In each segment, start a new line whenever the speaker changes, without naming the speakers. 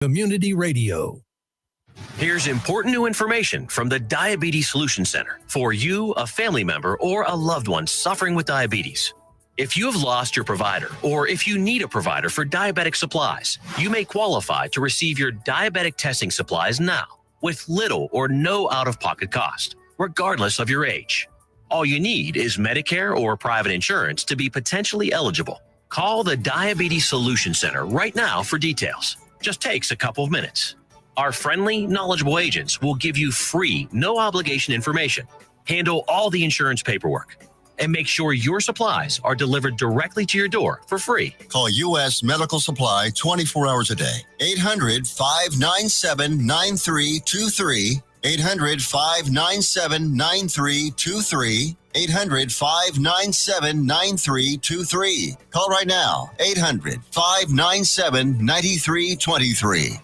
Community Radio.
Here's important new information from the Diabetes Solution Center for you, a family member, or a loved one suffering with diabetes. If you have lost your provider, or if you need a provider for diabetic supplies, you may qualify to receive your diabetic testing supplies now with little or no out-of-pocket cost, regardless of your age. All you need is Medicare or private insurance to be potentially eligible. Call the Diabetes Solution Center right now for details. Just takes a couple of minutes. Our friendly, knowledgeable agents will give you free, no-obligation information, handle all the insurance paperwork, and make sure your supplies are delivered directly to your door for free.
Call U.S. Medical Supply 24 hours a day. 800-597-9323. 800-597-9323. 800-597-9323. Call right now. 800-597-9323.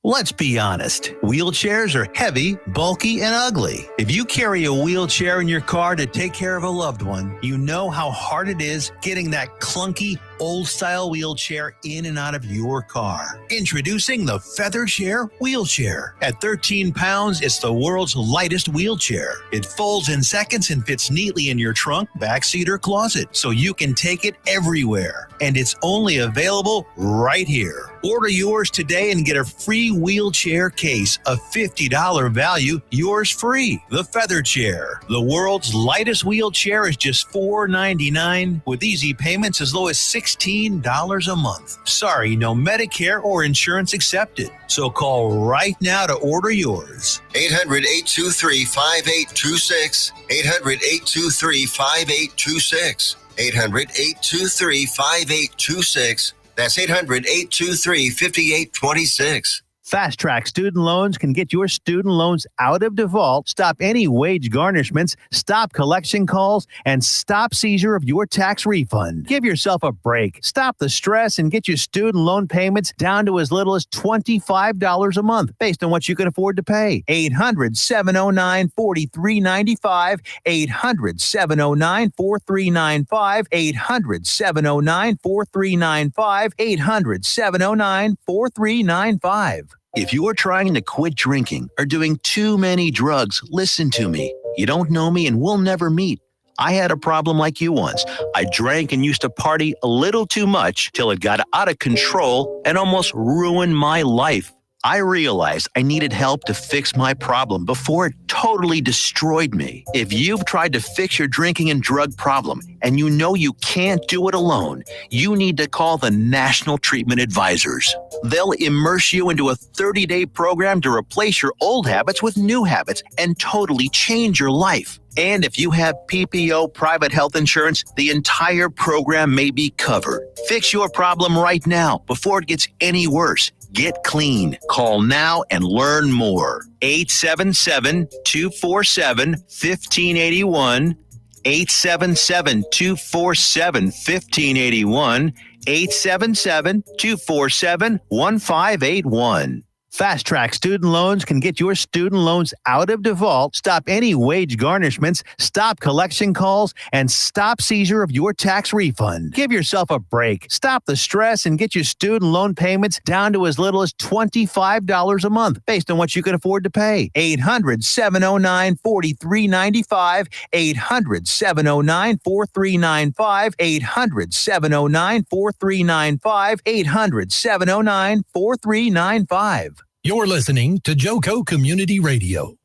Let's be honest. Wheelchairs are heavy, bulky, and ugly. If you carry a wheelchair in your car to take care of a loved one, you know how hard it is getting that clunky, old-style wheelchair in and out of your car. Introducing the Feather Chair Wheelchair. At 13 pounds, it's the world's lightest wheelchair. It folds in seconds and fits neatly in your trunk, backseat, or closet, so you can take it everywhere. And it's only available right here. Order yours today and get a free wheelchair case, a $50 value, yours free. The Feather Chair. The world's lightest wheelchair is just $4.99 with easy payments as low as $16 a month. Sorry, no Medicare or insurance accepted. So call right now to order yours.
800-823-5826. 800-823-5826. 800-823-5826. That's 800-823-5826.
Fast Track Student Loans can get your student loans out of default, stop any wage garnishments, stop collection calls, and stop seizure of your tax refund. Give yourself a break. Stop the stress and get your student loan payments down to as little as $25 a month based on what you can afford to pay. 800-709-4395. 800-709-4395. 800-709-4395. 800-709-4395. If you're trying to quit drinking or doing too many drugs, listen to me. You don't know me and we'll never meet. I had a problem like you once. I drank and used to party a little too much till it got out of control and almost ruined my life. I realized I needed help to fix my problem before it totally destroyed me. If you've tried to fix your drinking and drug problem and you know you can't do it alone, you need to call the National Treatment Advisors. They'll immerse you into a 30-day program to replace your old habits with new habits and totally change your life. And if you have PPO private health insurance, the entire program may be covered. Fix your problem right now before it gets any worse. Get clean. Call now and learn more. 877-247-1581. 877-247-1581. 877-247-1581. Fast Track Student Loans can get your student loans out of default, stop any wage garnishments, stop collection calls, and stop seizure of your tax refund. Give yourself a break. Stop the stress and get your student loan payments down to as little as $25 a month based on what you can afford to pay. 800-709-4395. 800-709-4395. 800-709-4395. 800-709-4395. You're listening to Joco Community Radio.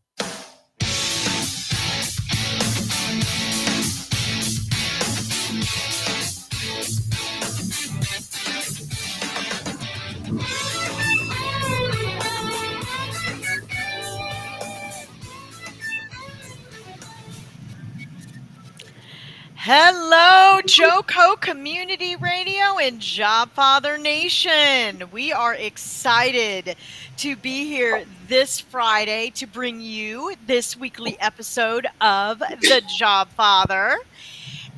Hello, Joco Community Radio and Jobfather Nation. We are excited to be here this Friday to bring you this weekly episode of The Jobfather.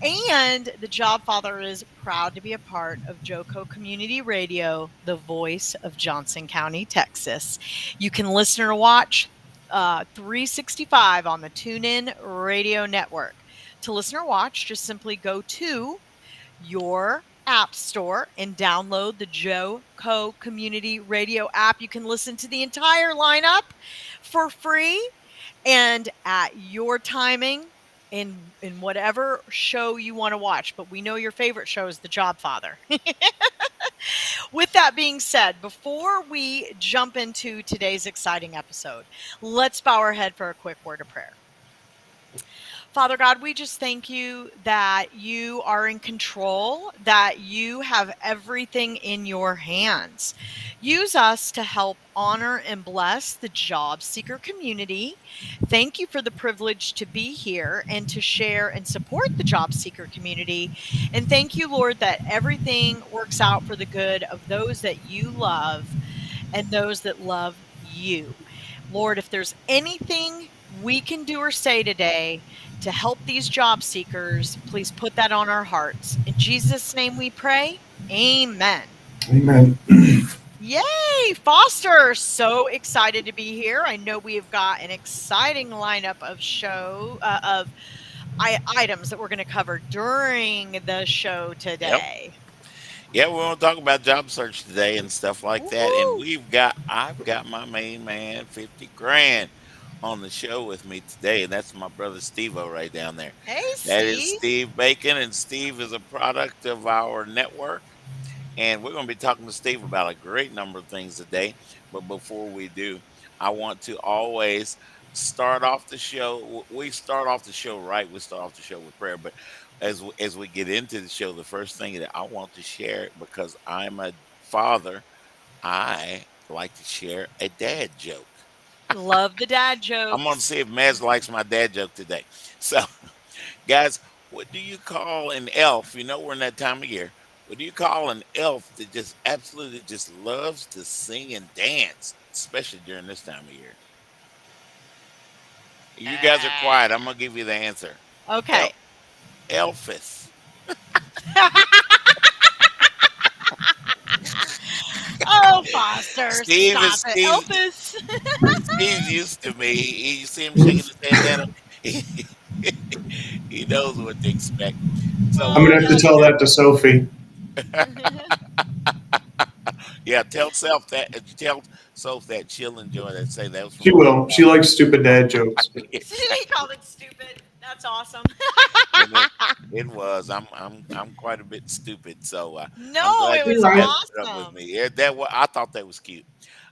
And The Jobfather is proud to be a part of Joco Community Radio, the voice of Johnson County, Texas. You can listen or watch 365 on the TuneIn Radio Network. To listen or watch, just simply go to your App Store and download the Joe Co Community Radio app. You can listen to the entire lineup for free and at your timing in whatever show you want to watch. But we know your favorite show is The Jobfather. With that being said, before we jump into today's exciting episode, let's bow our head for a quick word of prayer. Father God, we just thank you that you are in control, that you have everything in your hands. Use us to help honor and bless the job seeker community. Thank you for the privilege to be here and to share and support the job seeker community. And thank you, Lord, that everything works out for the good of those that you love and those that love you. Lord, if there's anything we can do or say today to help these job seekers, please put that on our hearts. In Jesus' name we pray. Amen.
Amen.
Yay, Foster. So excited to be here. I know we have got an exciting lineup of items that we're going to cover during the show
Yep.
today.
Yeah, we want to talk about job search today and stuff like that. And
Woo-hoo.
I've got my main man, 50 grand, on the show with me today. And that's my brother Steve O right down there.
Hey,
That is
Steve.
Steve Bacon. And Steve is a product of our network. And we're going to be talking to Steve about a great number of things today. But before we do, I want to always start off the show. We start off the show right. We start off the show with prayer. But as we get into the show, the first thing that I want to share, because I'm a father, I like to share a dad joke.
Love the dad
I'm going to
jokes.
see if Maz likes my dad joke today. So, guys, what do you call an elf? You know, we're in that time of year. What do you call an elf that just absolutely just loves to sing and dance, especially during this time of year? You guys are quiet. I'm gonna give you the answer.
Okay.
El- Elphus.
Oh, Foster,
Steve
stop
is
it.
Steve.
Elvis.
Steve's used to me. You see him shaking his head at him. He, he knows what to expect. So
I'm
Oh,
gonna have to
that's
tell that to Sophie.
good.
yeah, tell self that. Tell Soph that she'll enjoy that. Say that was
She
from the
will. She likes stupid dad jokes.
He called it stupid. That's awesome.
and it was. I'm quite a bit stupid, so I'm
No,
glad
it
that
You're
was
you
right.
guys put up with
awesome.
me. Yeah, I thought that was cute.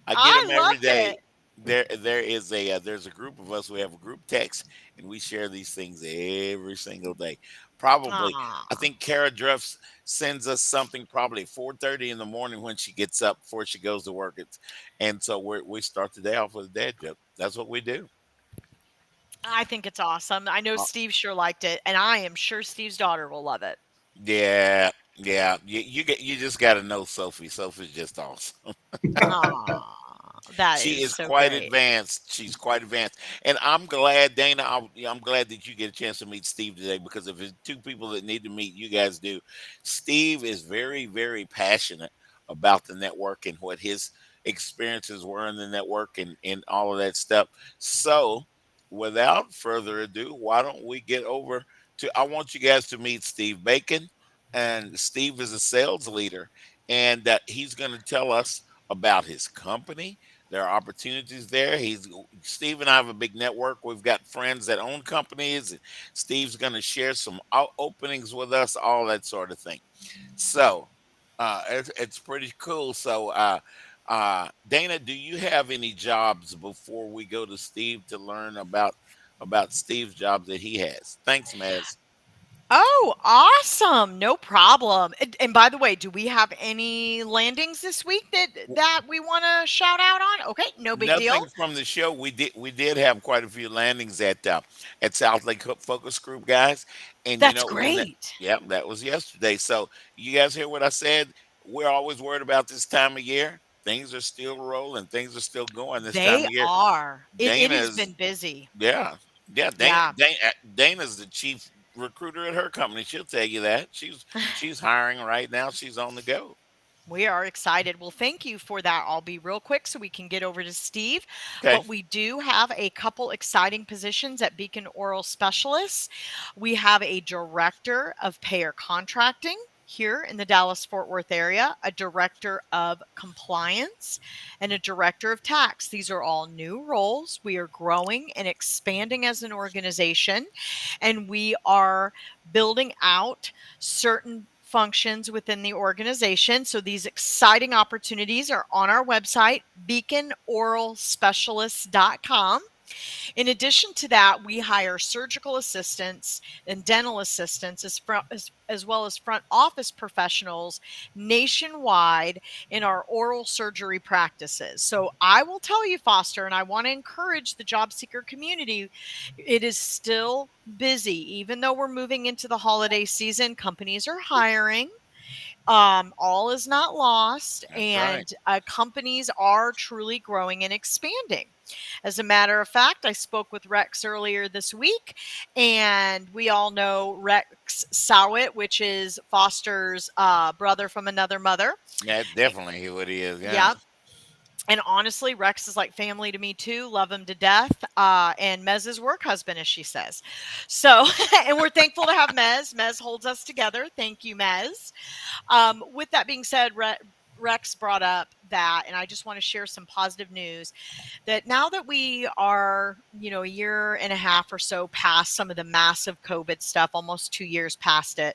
I get
I
them every
loved
day.
it.
There is a there's a group of us. We have a group text, and we share these things every single day. Probably, I
Aw.
think Kara Druff sends us something probably 4:30 in the morning when she gets up before she goes to work. And so we start the day off with a dad joke. That's what we do.
I think it's awesome. I know
Uh,
Steve sure liked it, and I am sure Steve's daughter will love it.
yeah, yeah. You just got to know Sophie. Sophie's just awesome.
Aw, that
She
is
is
so
quite
great.
advanced. She's quite advanced, and I'm glad, Dana. I'm glad that you get a chance to meet Steve today, because if there's two people that need to meet, you guys do. Steve is very, very passionate about the network and what his experiences were in the network and all of that stuff. So, without further ado, why don't we get over to? I want you guys to meet Steve Bacon, and Steve is a sales leader, and he's going to tell us about his company. There are opportunities there. He's Steve and I have a big network. We've got friends that own companies. Steve's going to share some openings with us, all that sort of thing. So it's pretty cool. So Dana, do you have any jobs before we go to Steve to learn about Steve's jobs that he has? Thanks, Maz.
Oh, awesome. No problem. And by the way, do we have any landings this week that we want to shout out on? Okay, no big deal.
Nothing from the show. We did have quite a few landings at South Lake Focus Group, guys, and
That's
when that
great.
yep, that was yesterday. So you guys hear what I said? We're always worried about this time of year. Things are still rolling. Things are still going this time
They
of year.
are. It
Dana
has
is
been busy.
yeah, yeah.
Yeah.
Dana's the chief recruiter at her company. She'll tell you that she's hiring right now. She's on the go.
We are excited. Well, thank you for that. I'll be real quick so we can get over to Steve.
Okay.
But we do have a couple exciting positions at Beacon Oral Specialists. We have a director of payer contracting. here in the Dallas-Fort Worth area, a director of compliance, and a director of tax. These are all new roles. We are growing and expanding as an organization, and we are building out certain functions within the organization. So these exciting opportunities are on our website, beaconoralspecialists.com. In addition to that, we hire surgical assistants and dental assistants as well as front office professionals nationwide in our oral surgery practices. So I will tell you, Foster, and I want to encourage the job seeker community, it is still busy. Even though we're moving into the holiday season, companies are hiring. All is not lost,
That's right.
and companies are truly growing and expanding. As a matter of fact, I spoke with Rex earlier this week, and we all know Rex Sowit, which is Foster's brother from another mother.
That's definitely who it is. Yeah.
Yep. And honestly, Rex is like family to me too. Love him to death. And Mez's work husband, as she says. So, and we're thankful to have Mez. Mez holds us together. Thank you, Mez. With that being said, Rex brought up that, and I just want to share some positive news that now that we are, a year and a half or so past some of the massive COVID stuff, almost 2 years past it,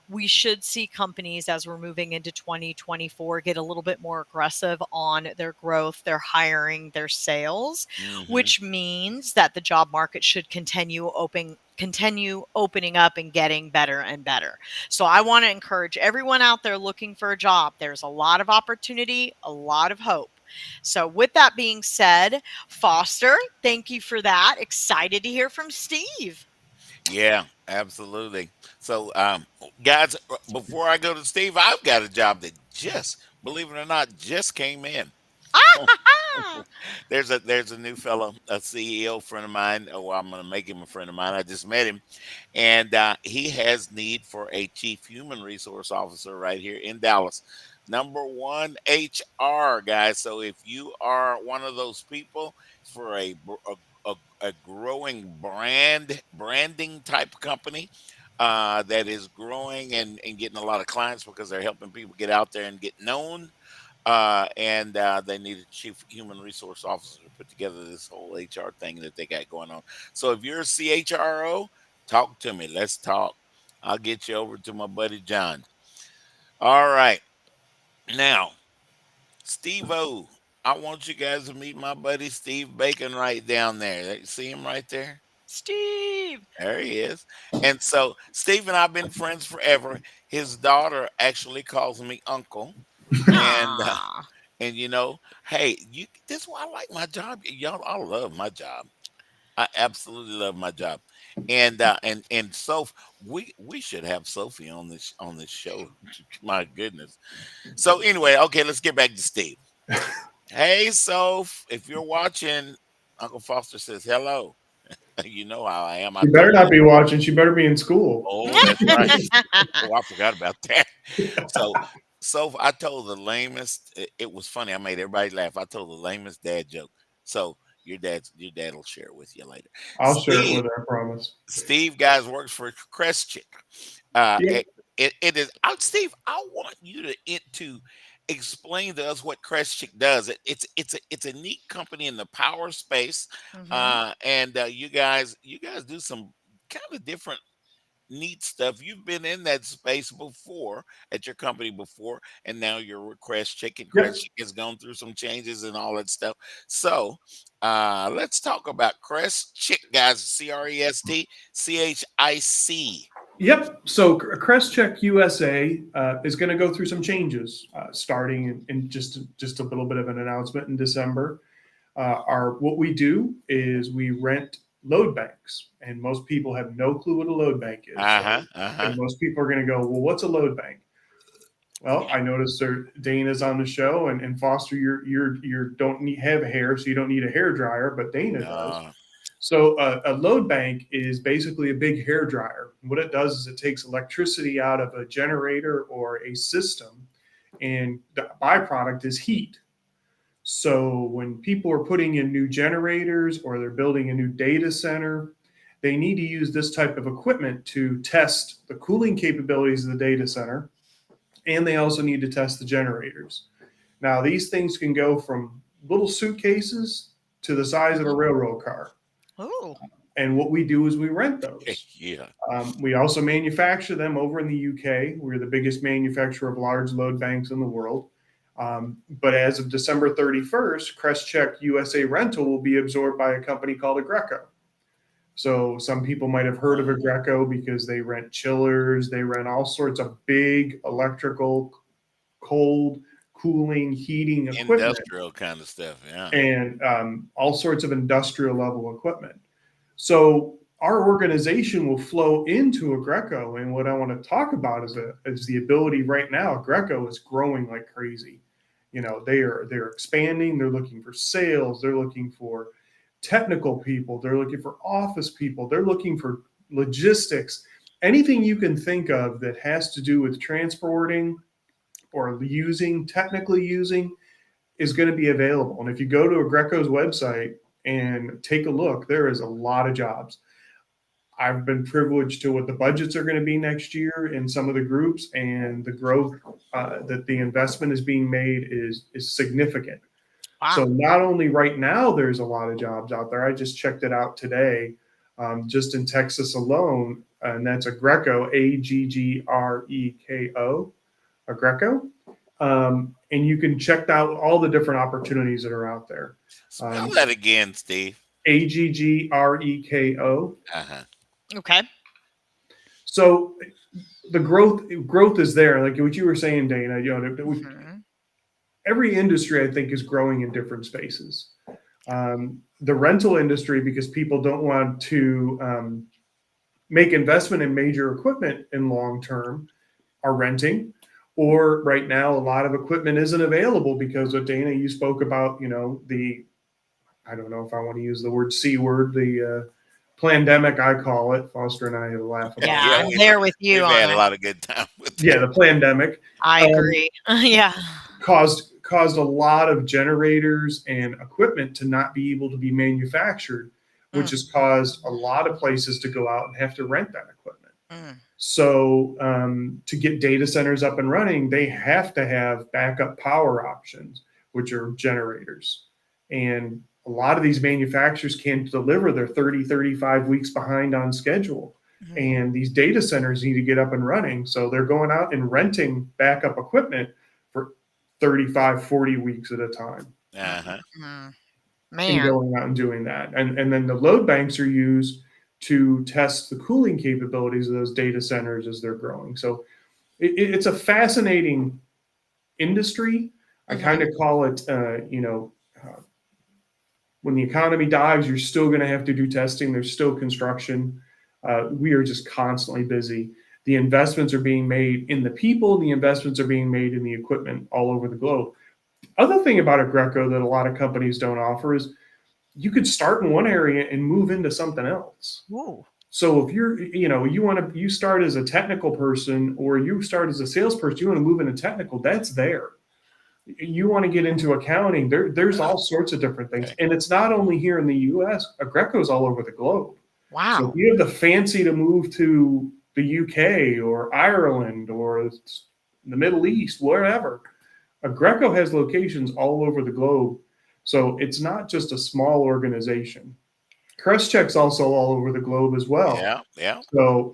we should see companies as we're moving into 2024 get a little bit more aggressive on their growth, their hiring, their sales, which means that the job market should continue opening up and getting better and better. So I want to encourage everyone out there looking for a job. There's a lot of opportunity, a lot of hope. So with that being said, Foster, thank you for that. Excited to hear from Steve.
Yeah, absolutely. So, guys, before I go to Steve, I've got a job that believe it or not, just came in. There's a new fellow, a CEO friend of mine. Oh, I'm gonna make him a friend of mine. I just met him, and he has need for a chief human resource officer right here in Dallas. Number one, HR guys. So if you are one of those people for a growing branding type company that is growing and getting a lot of clients because they're helping people get out there and get known. And they need a chief human resource officer to put together this whole HR thing that they got going on. So if you're a CHRO, talk to me. Let's talk. I'll get you over to my buddy John. All right. Now, Steve O, I want you guys to meet my buddy Steve Bacon right down there. You see him right there?
Steve.
There he is. And so Steve and I have been friends forever. His daughter actually calls me uncle. And
Ah.
and hey, this is why I like my job. Y'all, I love my job. I absolutely love my job. And so we should have Sophie on this show. My goodness. So anyway, okay, let's get back to Steve. Hey, Soph, if you're watching, Uncle Foster says hello. You know how I am.
She better not be watching. She better be in school.
Oh, that's right. Oh, I forgot about that. So I told the lamest. It was funny. I made everybody laugh. I told the lamest dad joke. So your dad will share it with you later.
I'll share it with her, I promise.
Steve, guys, works for Crestchic.
Yeah.
It is. Steve, I want you to explain to us what Crestchic does. It's a neat company in the power space, and you guys do some kind of different neat stuff. You've been in that space before at your company before, and now you're with Crestchic, and
Yep.
Crestchic has gone through some changes and all that stuff. So let's talk about Crestchic, guys. CRESTCHIC.
Yep. So Crestchic USA is going to go through some changes starting in just a little bit of an announcement in December. What we do is we rent load banks, and most people have no clue what a load bank is. And most people are going to go, well, what's a load bank? Well, I noticed Dana's on the show, and Foster, you don't have hair, so you don't need a hair dryer, but Dana does. So a load bank is basically a big hair dryer. What it does is it takes electricity out of a generator or a system, and the byproduct is heat. So when people are putting in new generators or they're building a new data center, they need to use this type of equipment to test the cooling capabilities of the data center and they also need to test the generators. Now, these things can go from little suitcases to the size of a railroad car.
Oh,
And what we do is we rent those.
Yeah.
We also manufacture them over in the UK. We're the biggest manufacturer of large load banks in the world. But as of December 31st, Crestchic USA Rental will be absorbed by a company called Agreco. So some people might have heard of Agreco because they rent chillers, they rent all sorts of big electrical, cold, cooling, heating equipment,
Industrial kind of stuff. Yeah.
and all sorts of industrial level equipment. So our organization will flow into Agreco, and what I want to talk about is the ability right now. Agreco is growing like crazy. You know, they're expanding. They're looking for sales. They're looking for technical people. They're looking for office people. They're looking for logistics. Anything you can think of that has to do with transporting or technically using, is going to be available. And if you go to Agreco's website and take a look, there is a lot of jobs. I've been privileged to what the budgets are going to be next year in some of the groups, and the growth that the investment is being made is significant.
wow.
So not only right now there's a lot of jobs out there. I just checked it out today, just in Texas alone, and that's Agreco, Aggreko, Agreco. And you can check out all the different opportunities that are out there.
Spell that again, Steve.
Aggreko.
Uh-huh.
Okay.
So the growth is there, like what you were saying, Dana. You know, every industry I think is growing in different spaces. The rental industry, because people don't want to make investment in major equipment in long term, are renting. Or right now, a lot of equipment isn't available because of, Dana, you spoke about, you know, I don't know if I want to use the word C word, the pandemic, I call it. Foster and I have a laugh about
Yeah,
it.
I'm there with you
We've
on
had a
it.
lot of good time with
Yeah, the pandemic
I agree. Yeah.
caused a lot of generators and equipment to not be able to be manufactured, which has caused a lot of places to go out and have to rent that equipment. So to get data centers up and running, they have to have backup power options, which are generators. And a lot of these manufacturers can't deliver. They're 30, 35 weeks behind on schedule. And these data centers need to get up and running. So they're going out and renting backup equipment for 35, 40 weeks at a time.
Uh-huh.
And
Man.
going out and doing that. And then the load banks are used to test the cooling capabilities of those data centers as they're growing. So it's a fascinating industry. I kind of call it, when the economy dives, you're still going to have to do testing. There's still construction. We are just constantly busy. The investments are being made in the people, and the investments are being made in the equipment all over the globe. Other thing about Agreco that a lot of companies don't offer is you could start in one area and move into something else.
Ooh.
So if you start as a technical person, or you start as a salesperson, you want to move into technical, that's there. You want to get into accounting, there's all sorts of different things. And it's not only here in the US, Agreco's all over the globe.
Wow.
So if you have the fancy to move to the UK or Ireland or the Middle East, wherever, Agreco has locations all over the globe. So it's not just a small organization. Crestchic's also all over the globe as well.
Yeah.
So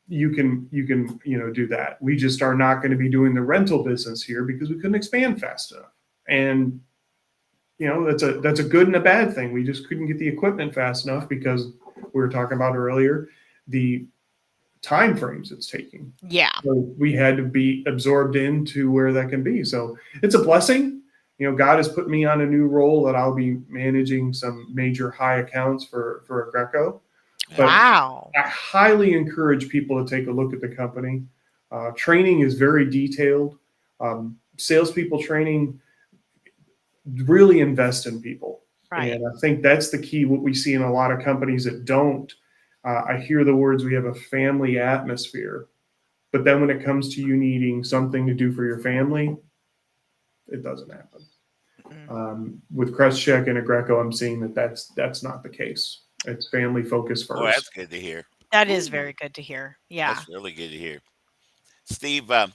you can do that. We just are not going to be doing the rental business here because we couldn't expand fast enough. And that's a good and a bad thing. We just couldn't get the equipment fast enough because we were talking about earlier the time frames it's taking.
Yeah.
So we had to be absorbed into where that can be. So it's a blessing. God has put me on a new role that I'll be managing some major high accounts for Agreco. But
wow.
I highly encourage people to take a look at the company. Training is very detailed. Salespeople training, really invest in people.
Right.
And I think that's the key. What we see in a lot of companies that don't, I hear the words, we have a family atmosphere. But then when it comes to you needing something to do for your family, it doesn't happen. With Crestchic and Agreco, I'm seeing that's not the case. It's family focused first.
Oh, that's good to hear.
That is very good to hear. Yeah.
That's really good to hear. Steve, I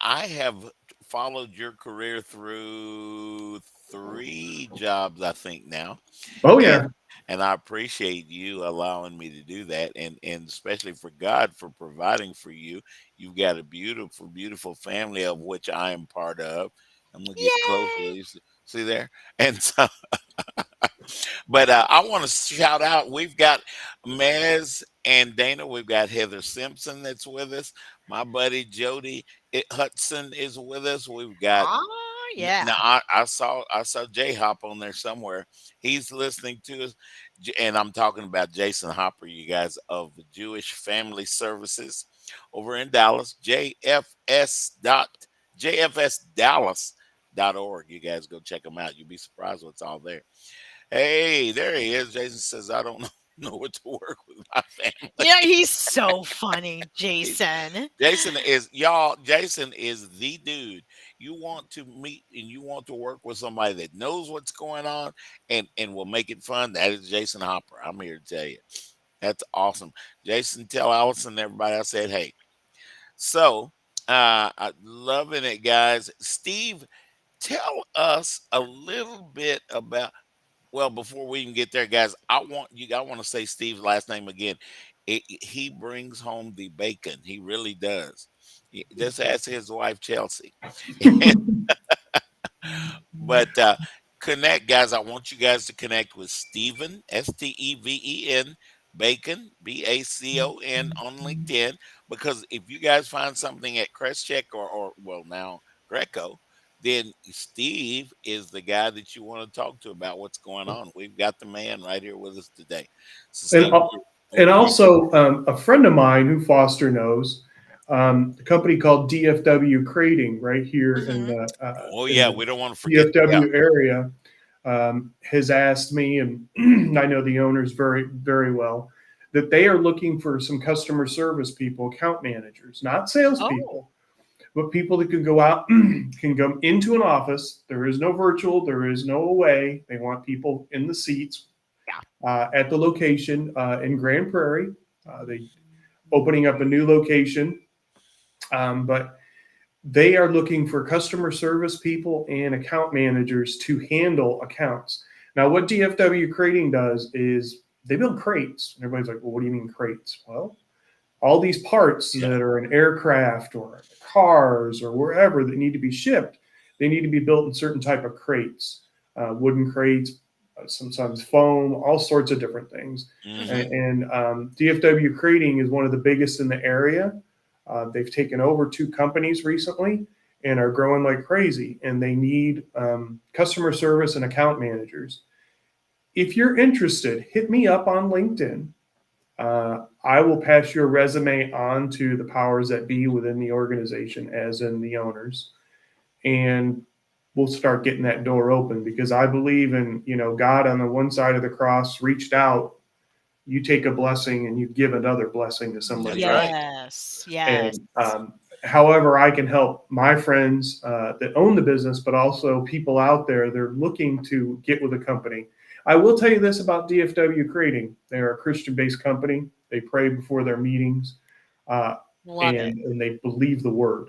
have followed your career through three jobs, I think now,
Oh
and
yeah.
I appreciate you allowing me to do that, and especially for God for providing for you. You've got a beautiful, beautiful family of which I am part of. I'm gonna get closer.
Yay!
You see there, and so but I want to shout out. We've got Mez and Dana. We've got Heather Simpson that's with us. My buddy Jody Hudson is with us. We've got
Ah,
now.
yeah.
I saw Jay Hop on there somewhere. He's listening to us, and I'm talking about Jason Hopper, you guys of the Jewish Family Services over in Dallas. JFSDallas.org. You guys go check them out. You'll be surprised what's all there. Hey, there he is. Jason says, I don't know what to work with my family.
Yeah, he's so funny,
He-
Jason.
Jason is, y'all, Jason is the dude. You want to meet and you want to work with somebody that knows what's going on and will make it fun. That is Jason Hopper. I'm here to tell you. That's awesome. Jason, tell Allison and everybody I said, hey. So, I'm loving it, guys. Steve, tell us a little bit about, well, before we can get there, guys, I want to say Steve's last name again. He brings home the bacon. He really does. Just ask his wife Chelsea. But connect, guys. I want you guys to connect with Steven, Steven Bacon, Bacon on LinkedIn. Because if you guys find something at Crestchic or well now Greco, then Steve is the guy that you want to talk to about what's going on. We've got the man right here with us today. So
And
Steve,
and
you,
also a friend of mine who Foster knows, a company called DFW Crating right here
Hmm.
oh
in
yeah,
the
we don't want to forget. Yeah,
DFW area, has asked me, and I know the owners very, very well, that they are looking for some customer service people, account managers, not
Oh,
salespeople, but people that can go out, can go into an office. There is no virtual, there is no away. They want people in the seats
yeah.
at the location in Grand Prairie. They opening up a new location, but they are looking for customer service people and account managers to handle accounts. Now, what DFW Crating does is they build crates. And everybody's like, well, what do you mean crates? Well, all these parts
yeah.
that are in aircraft or cars or wherever that need to be shipped, they need to be built in certain type of crates, wooden crates, sometimes foam, all sorts of different things.
Hmm.
And DFW Crating is one of the biggest in the area. They've taken over two companies recently and are growing like crazy. And they need customer service and account managers. If you're interested, hit me up on LinkedIn. I will pass your resume on to the powers that be within the organization, as in the owners, and we'll start getting that door open because I believe in, God on the one side of the cross reached out. You take a blessing and you give another blessing to
That's
somebody else.
right.
Yes, yes.
And however, I can help my friends that own the business, but also people out there, they're looking to get with a company. I will tell you this about DFW Creating. They're a Christian based company. They pray before their meetings, uh,
Love it.
and they believe the word.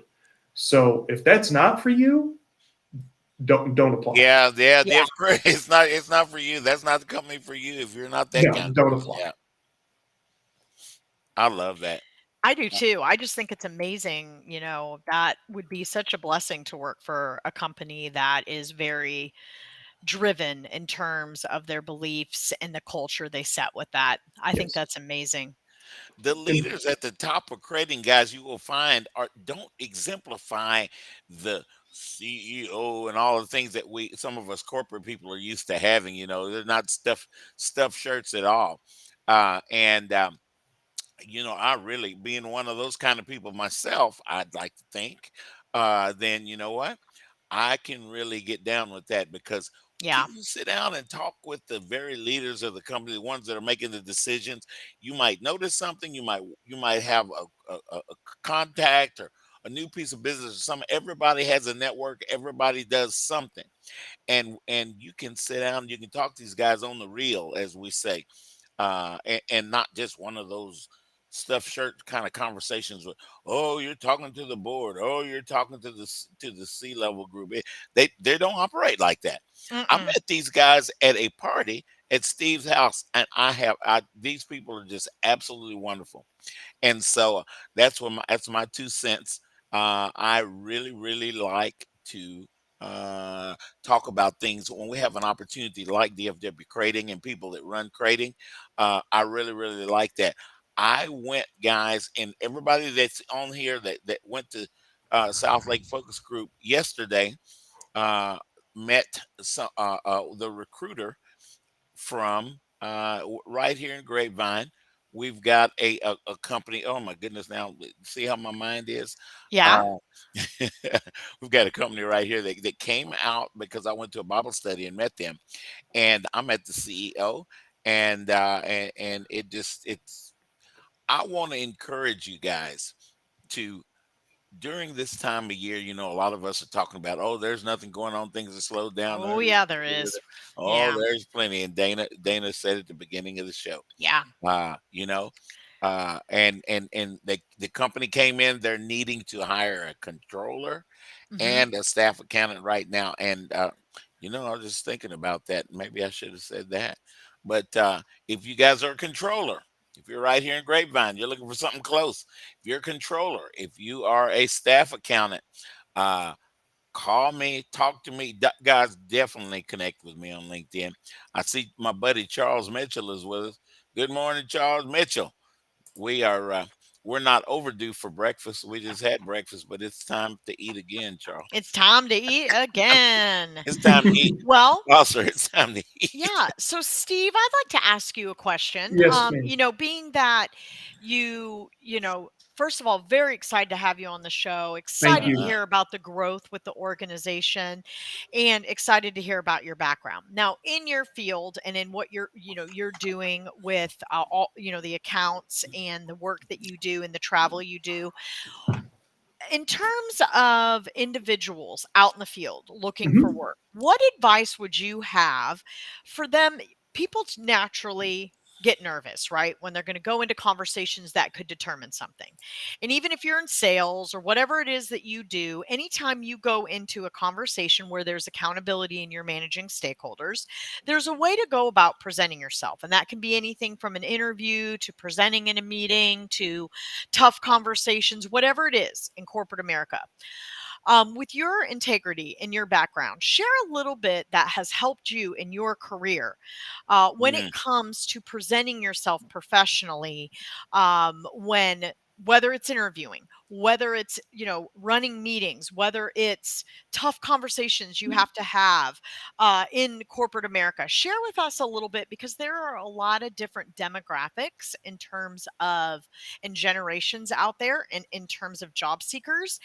So if that's not for you, don't apply.
Yeah, yeah,
Yeah,
it's not for you. That's not the company for you if you're not that
No,
kind of
don't
person.
apply.
Yeah. I love that.
I do too. I just think it's amazing. That would be such a blessing to work for a company that is very driven in terms of their beliefs and the culture they set with that. I think
Yes.
that's amazing.
The
And
leaders at the top of creating, guys, you will find are don't exemplify the CEO and all the things that we some of us corporate people are used to having. They're not stuff shirts at all. And I really being one of those kind of people myself, I'd like to think, then you know what? I can really get down with that because
Yeah.
can you sit down and talk with the very leaders of the company, the ones that are making the decisions? You might notice something. You might have a contact or a new piece of business or something. Everybody has a network. Everybody does something, and you can sit down. You can talk to these guys on the real, as we say, and not just one of those stuff shirt kind of conversations with, oh, you're talking to the board, oh, you're talking to the C-level group. They don't operate like that. I
Mm-mm.
met these guys at a party at Steve's house, and these people are just absolutely wonderful. And so that's my 2 cents. I really, really like to talk about things when we have an opportunity like DFW Crating and people that run Crating. I really, really like that. I went, guys, and everybody that's on here that went to South Lake Focus Group yesterday, uh, met the recruiter from right here in Grapevine. We've got a company. Oh my goodness! Now see how my mind is.
Yeah.
Uh, we've got a company right here that came out because I went to a Bible study and met them, and I met the CEO, and it's. I want to encourage you guys to, during this time of year, a lot of us are talking about, oh, there's nothing going on, things are slowed down.
Oh, yeah, there is.
Oh,
Yeah.
there's plenty. And Dana said at the beginning of the show,
Yeah.
uh, you know, and the company came in, they're needing to hire a controller
Hmm.
and a staff accountant right now. And I was just thinking about that. Maybe I should have said that. But if you guys are a controller, if you're right here in Grapevine, you're looking for something close. If you're a controller, if you are a staff accountant, uh, call me, talk to me. Guys, definitely connect with me on LinkedIn. I see my buddy Charles Mitchell is with us. Good morning, Charles Mitchell. We are we're not overdue for breakfast. We just had breakfast, but it's time to eat again, Charles.
It's time to eat again.
It's time to eat.
Well,
Oh, sir, it's time to eat.
yeah. So, Steve, I'd like to ask you a question.
Yes, ma'am.
Being that first of all, very excited to have you on the show,
Thank
excited to
you.
hear about the growth with the organization, and excited to hear about your background. Now, in your field and in what you're doing with all, the accounts and the work that you do and the travel you do, in terms of individuals out in the field looking for
Mhm.
work, what advice would you have for them? People naturally get nervous, right? When they're going to go into conversations that could determine something. And even if you're in sales or whatever it is that you do, anytime you go into a conversation where there's accountability and you're managing stakeholders, there's a way to go about presenting yourself. And that can be anything from an interview to presenting in a meeting to tough conversations, whatever it is in corporate America. With your integrity and your background, share a little bit that has helped you in your career when it
Mm,
comes to presenting yourself professionally. When whether it's interviewing, whether it's running meetings, whether it's tough conversations you have to have in corporate America, share with us a little bit because there are a lot of different demographics in terms of and generations out there, and in terms of job seekers,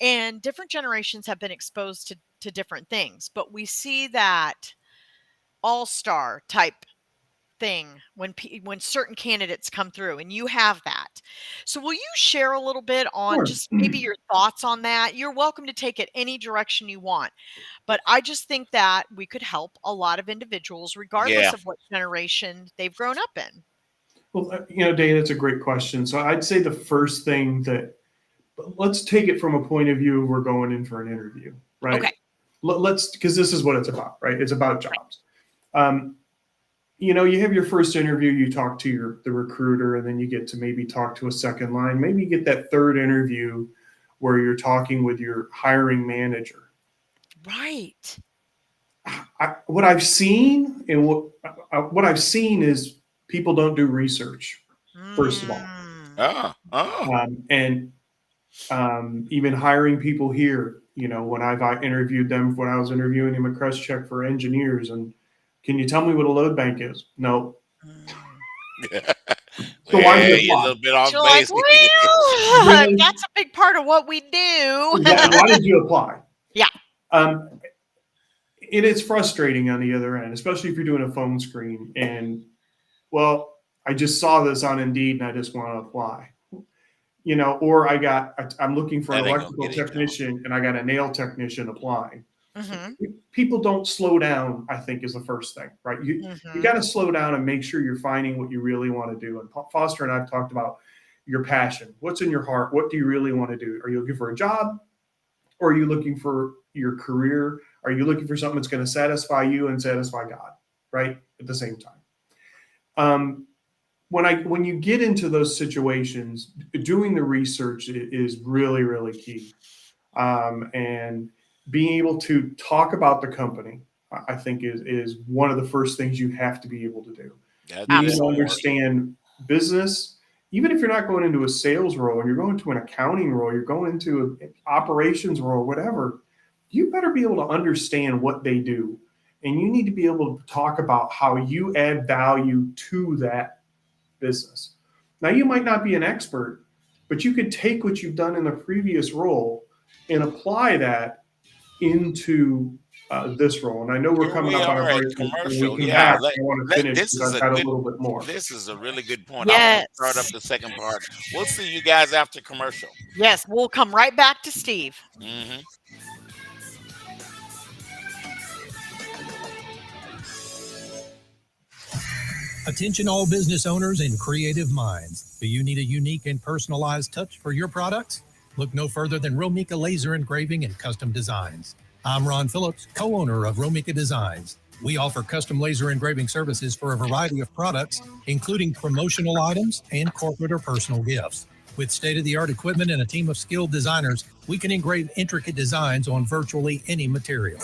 and different generations have been exposed to different things, but we see that all-star type thing when certain candidates come through, and you have that. So will you share a little bit on
Sure.
just maybe your thoughts on that? You're welcome to take it any direction you want, but I just think that we could help a lot of individuals regardless
yeah.
of what generation they've grown up in.
Well, Dana, that's a great question. So I'd say the first thing that, let's take it from a point of view, we're going in for an interview, right?
Okay.
Let's, because this is what it's about, right? It's about jobs. You have your first interview, you talk to the recruiter, and then you get to maybe talk to a second line. Maybe you get that third interview where you're talking with your hiring manager.
Right.
What I've seen and what I've seen is people don't do research, first of all.
Oh.
And even hiring people here, when I've interviewed them, when I was interviewing him at Crestchic for engineers, and can you tell me what a load bank is? No. So why
Well,
did
you're
you
a
apply?
little bit off
You're like,
base.
well, that's a big part of what we do.
Why did you apply?
Yeah.
It is frustrating on the other end, especially if you're doing a phone screen and, well, I just saw this on Indeed and I just want to apply. Or I'm looking for an
That ain't gonna
electrical
get it, John.
technician and I got a nail technician applying.
Hmm.
People don't slow down, I think, is the first thing, right? You got to slow down and make sure you're finding what you really want to do. And Foster and I've talked about, your passion. What's in your heart? What do you really want to do? Are you looking for a job? Or are you looking for your career? Are you looking for something that's going to satisfy you and satisfy God, right? At the same time. When you get into those situations, doing the research is really, really key. And being able to talk about the company, I think is one of the first things you have to be able to do. You need to understand business. Even if you're not going into a sales role and you're going to an accounting role, you're going into an operations role, whatever, you better be able to understand what they do. And you need to be able to talk about how you add value to that business. Now, you might not be an expert, but you could take what you've done in the previous role and apply that into this role. And I know we're coming up on a break.
Commercial.
I
Yeah.
want to finish because I've got a little bit more.
This is a really good point.
Yes.
I want to start up the second part. We'll see you guys after commercial.
Yes, we'll come right back to Steve.
Mm-hmm.
Attention all business owners and creative minds. Do you need a unique and personalized touch for your products? Look no further than Romika Laser Engraving and Custom Designs. I'm Ron Phillips, co-owner of Romika Designs. We offer custom laser engraving services for a variety of products, including promotional items and corporate or personal gifts. With state-of-the-art equipment and a team of skilled designers, we can engrave intricate designs on virtually any material.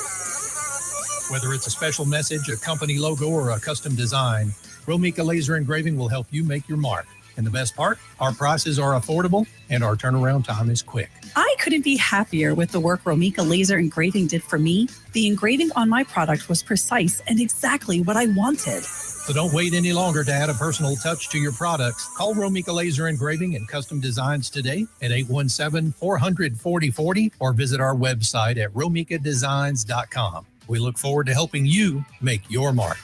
Whether it's a special message, a company logo, or a custom design, Romika Laser Engraving will help you make your mark. And the best part, our prices are affordable and our turnaround time is quick.
I couldn't be happier with the work Romika Laser Engraving did for me. The engraving on my product was precise and exactly what I wanted.
So don't wait any longer to add a personal touch to your products. Call Romika Laser Engraving and Custom Designs today at 817-400-4040 or visit our website at romikadesigns.com. We look forward to helping you make your mark.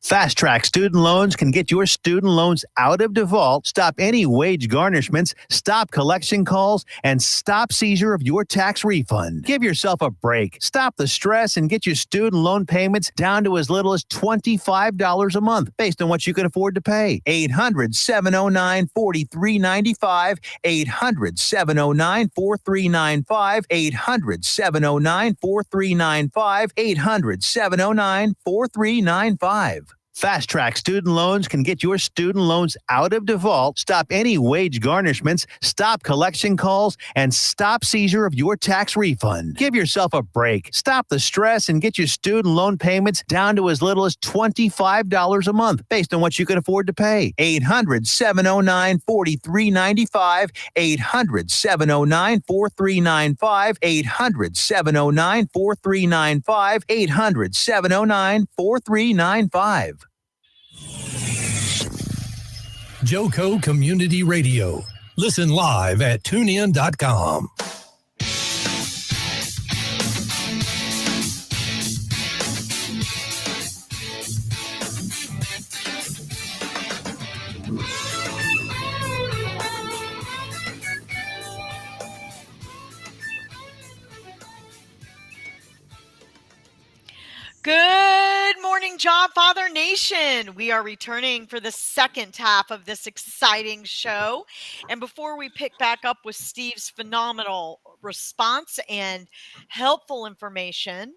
Fast Track Student Loans can get your student loans out of default, stop any wage garnishments, stop collection calls, and stop seizure of your tax refund. Give yourself a break. Stop the stress and get your student loan payments down to as little as $25 a month based on what you can afford to pay. 800-709-4395, 800-709-4395, 800-709-4395, 800-709-4395. Fast Track Student Loans can get your student loans out of default, stop any wage garnishments, stop collection calls, and stop seizure of your tax refund. Give yourself a break. Stop the stress and get your student loan payments down to as little as $25 a month based on what you can afford to pay. 800-709-4395, 800-709-4395, 800-709-4395, 800-709-4395.
Joco Community Radio. Listen live at tunein.com.
Good morning, Jobfather Nation. We are returning for the second half of this exciting show. And before we pick back up with Steve's phenomenal response and helpful information,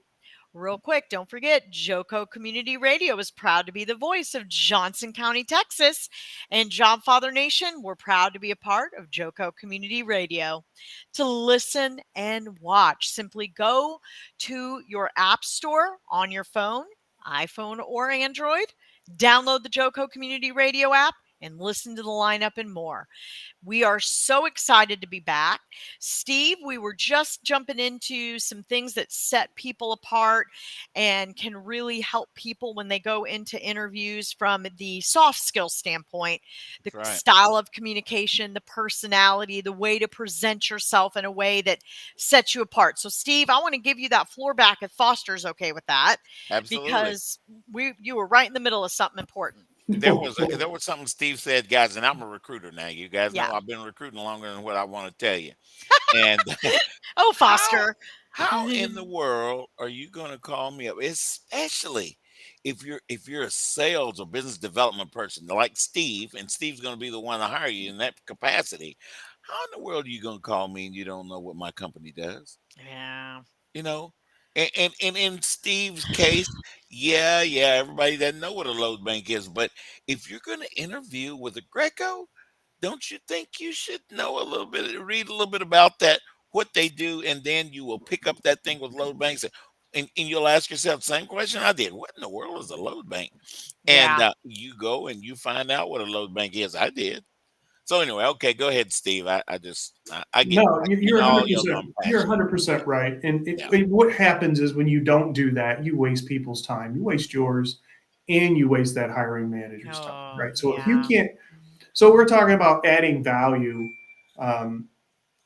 real quick, don't forget, Joco Community Radio is proud to be the voice of Johnson County, Texas. And Jobfather Nation, we're proud to be a part of Joco Community Radio. To listen and watch, simply go to your app store on your phone, iPhone or Android, download the Joco Community Radio app, and listen to the lineup and more. We are so excited to be back. Steve, we were just jumping into some things that set people apart and can really help people when they go into interviews from the soft skill standpoint, the style of communication, the personality, the way to present yourself in a way that sets you apart. So, Steve, I want to give you that floor back if Foster's okay with that.
Absolutely.
Because you were right in the middle of something important.
There was something Steve said, guys, and I'm a recruiter now. You guys know I've been recruiting longer than what I want to tell you. And
oh, Foster,
how in the world are you going to call me up, especially if you're a sales or business development person like Steve, and Steve's going to be the one to hire you in that capacity, how in the world are you going to call me and you don't know what my company does?
Yeah.
You know, and in Steve's case, yeah, everybody doesn't know what a load bank is, but if you're going to interview with a Greco, don't you think you should know a little bit, read a little bit about that, what they do, and then you will pick up that thing with load banks, and you'll ask yourself the same question I did: what in the world is a load bank? And
Yeah.
you go and you find out what a load bank is. I did. So anyway, okay, go ahead, Steve. I get
No,
you
you're
know all y'all know
100%.
I'm
You're
passionate.
100% right. And
Yeah.
what happens is when you don't do that, you waste people's time. You waste yours, and you waste that hiring manager's time,
Oh,
right? So if you
yeah.
can't, so we're talking about adding value. Um,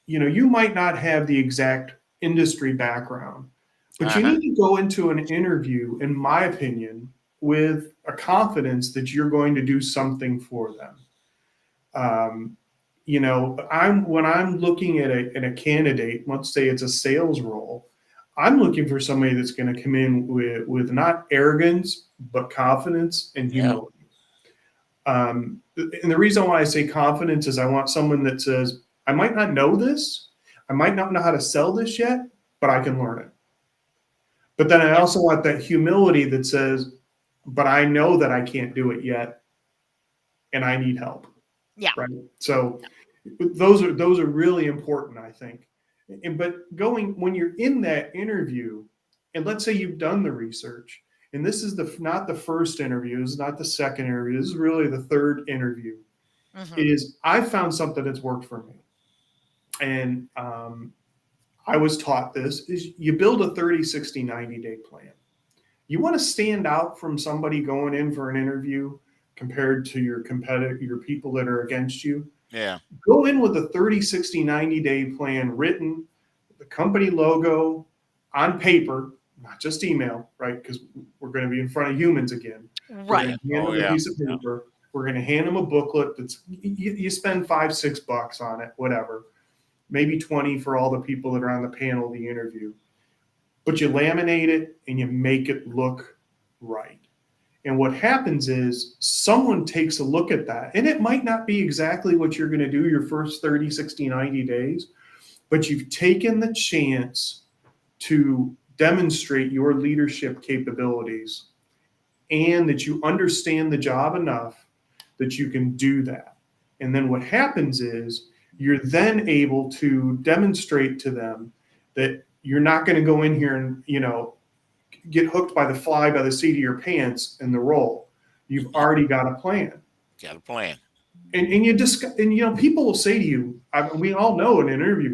you might not have the exact industry background, but you
Uh-huh.
need to go into an interview, in my opinion, with a confidence that you're going to do something for them. Um, I'm when I'm looking at a candidate, let's say it's a sales role, I'm looking for somebody that's going to come in with not arrogance but confidence and
Yeah.
humility. And the reason why I say confidence is I want someone that says, I might not know this, I might not know how to sell this yet, but I can learn it. But then I
Yep.
also want that humility that says, but I know that I can't do it yet and I need help.
Yeah.
Right. So those are really important, I think. But going when you're in that interview, and let's say you've done the research, and this is not the first interview, this is not the second interview, this is really the third interview.
Hmm.
Is I found something that's worked for me, and I was taught this: is you build a 30, 60, 90-day plan. You want to stand out from somebody going in for an interview compared to your competitor, your people that are against you.
Yeah.
Go in with a 30, 60, 90-day plan written, the company logo on paper, not just email, right? Because we're going to be in front of humans again. We're
Right.
going to hand
Oh
them a
yeah.
piece of paper. We're going to hand them a booklet that's you spend $5, $6 on it, whatever, maybe 20 for all the people that are on the panel, the interview. But you laminate it and you make it look right. And what happens is someone takes a look at that, and it might not be exactly what you're going to do your first 30, 60, 90 days, but you've taken the chance to demonstrate your leadership capabilities and that you understand the job enough that you can do that. And then what happens is you're then able to demonstrate to them that you're not going to go in here and, get hooked by the fly by the seat of your pants in the role. You've already got a plan.
Got a plan.
And you discuss, and people will say to you, we all know in an interview,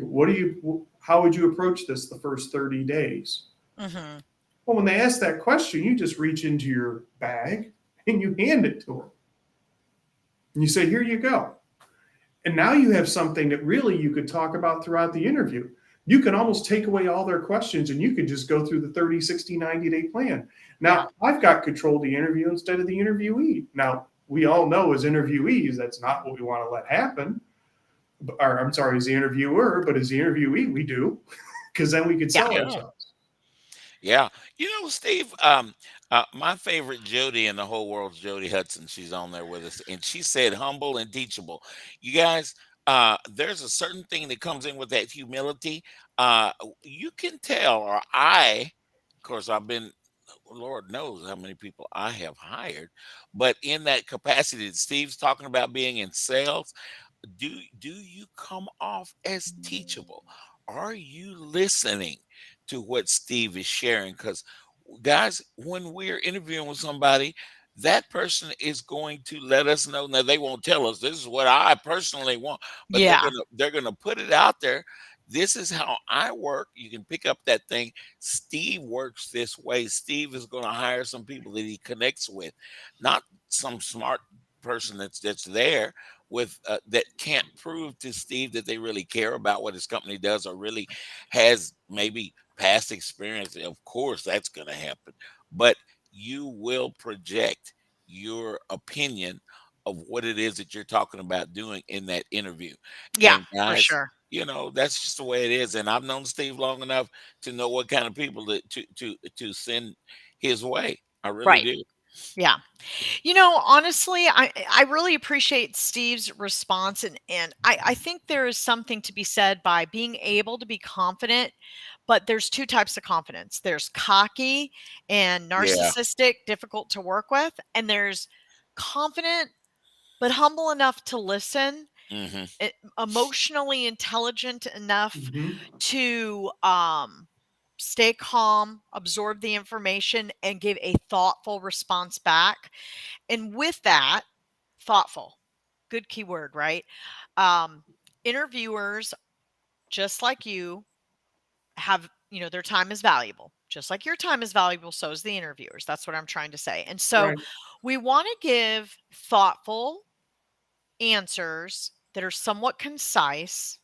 how would you approach this the first 30 days?
Hmm.
Well, when they ask that question, you just reach into your bag and you hand it to them. And you say, here you go. And now you have something that really you could talk about throughout the interview. You can almost take away all their questions and you could just go through the 30, 60, 90-day plan.
Yeah.
Now, I've got control of the interview instead of the interviewee. Now, we all know as interviewees, that's not what we want to let happen. Or I'm sorry, as the interviewer, but as the interviewee, we do, because then we could
Yeah.
sell
Yeah.
ourselves.
Yeah. Steve, my favorite Jody in the whole world's Jody Hudson. She's on there with us. And she said humble and teachable. You guys, there's a certain thing that comes in with that humility. You can tell, or of course, I've been, Lord knows how many people I have hired, but in that capacity that Steve's talking about being in sales, do you come off as teachable? Are you listening to what Steve is sharing? Because guys, when we're interviewing with somebody, that person is going to let us know. Now they won't tell us this is what I personally want, but they're
Yeah.
gonna put it out there. This is how I work. You can pick up that thing. Steve works this way. Steve is going to hire some people that he connects with, not some smart person that's there with that can't prove to Steve that they really care about what his company does or really has maybe past experience. Of course, that's going to happen, but you will project your opinion of what it is that you're talking about doing in that interview.
Yeah.
And
For
guys,
sure.
that's just the way it is. And I've known Steve long enough to know what kind of people to send his way. I really
Right.
do.
Yeah. Honestly, I really appreciate Steve's response, and I think there is something to be said by being able to be confident, but there's two types of confidence. There's cocky and
Yeah.
narcissistic, difficult to work with, and there's confident but humble enough to listen,
Hmm.
emotionally intelligent enough
Hmm.
to stay calm, absorb the information, and give a thoughtful response back. And with that, thoughtful, good keyword, right? Um, Interviewers, just like you, have, their time is valuable. Just like your time is valuable, so is the interviewers. That's what I'm trying to say. And so
Right.
we want to give thoughtful answers that are somewhat concise,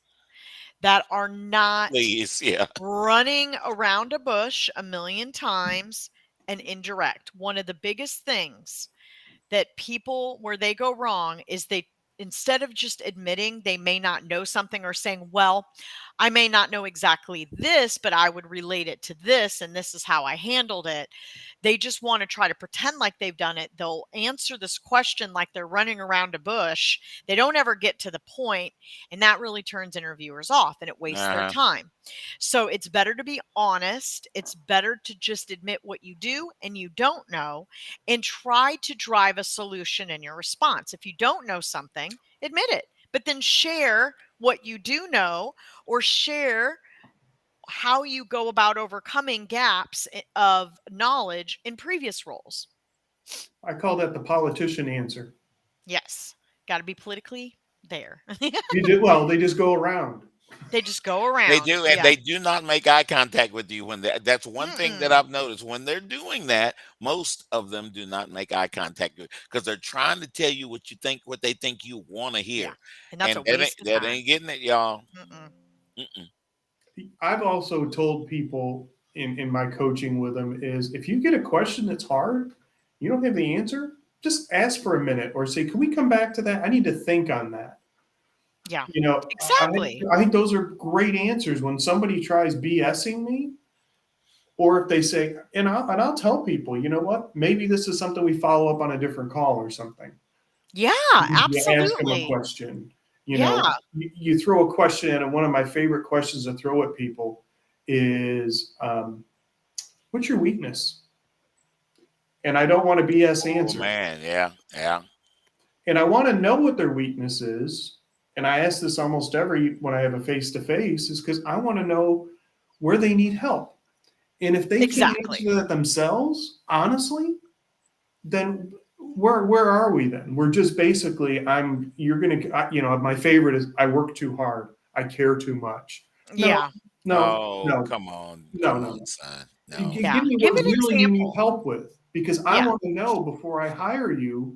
that are not
Please. Yeah.
running around a bush a million times, and indirect. One of the biggest things that people where they go wrong is they, instead of just admitting they may not know something or saying, well, I may not know exactly this, but I would relate it to this, and this is how I handled it. They just want to try to pretend like they've done it. They'll answer this question like they're running around a bush. They don't ever get to the point, and that really turns interviewers off, and it wastes their
Uh-huh.
time. So it's better to be honest. It's better to just admit what you do and you don't know, and try to drive a solution in your response. If you don't know something, admit it, but then share what you do know, or share how you go about overcoming gaps of knowledge in previous roles.
I call that the politician answer.
Yes, got to be politically there.
You did well. They just go around.
They just go
They
around.
do, and
Yeah.
they do not make eye contact with you when that's one thing that
Mm-mm.
I've noticed. When they're doing that, most of them do not make eye contact with because they're trying to tell you what they think you want to
Yeah.
hear,
And that's a
and
waste of
that
time.
ain't getting it, y'all.
Mm-mm.
Mm-mm.
I've also told people in my coaching with them is if you get a question that's hard, you don't have the answer, just ask for a minute or say, can we come back to that? I need to think on that.
Yeah,
You know,
exactly.
I think those are great answers when somebody tries BSing me, or if they say, and I'll tell people, you know what, maybe this is something we follow up on a different call or something.
Yeah,
You ask them a
absolutely.
question. You
Yeah.
know, you throw a question in, and one of my favorite questions to throw at people is, "What's your weakness?" And I don't want a BS
Oh
answer,
man, yeah, yeah.
and I want to know what their weakness is. And I ask this almost every when I have a face to face, is because I want to know where they need help. And if they can't
Exactly.
answer that themselves, honestly, then where are we then? We're just basically you're gonna my favorite is I work too hard. I care too much. No,
Yeah.
no,
Oh,
no,
come
no.
on, son. No.
Yeah.
Give me
Give
what
an
really you need
example.
help with because I
Yeah.
want to know before I hire you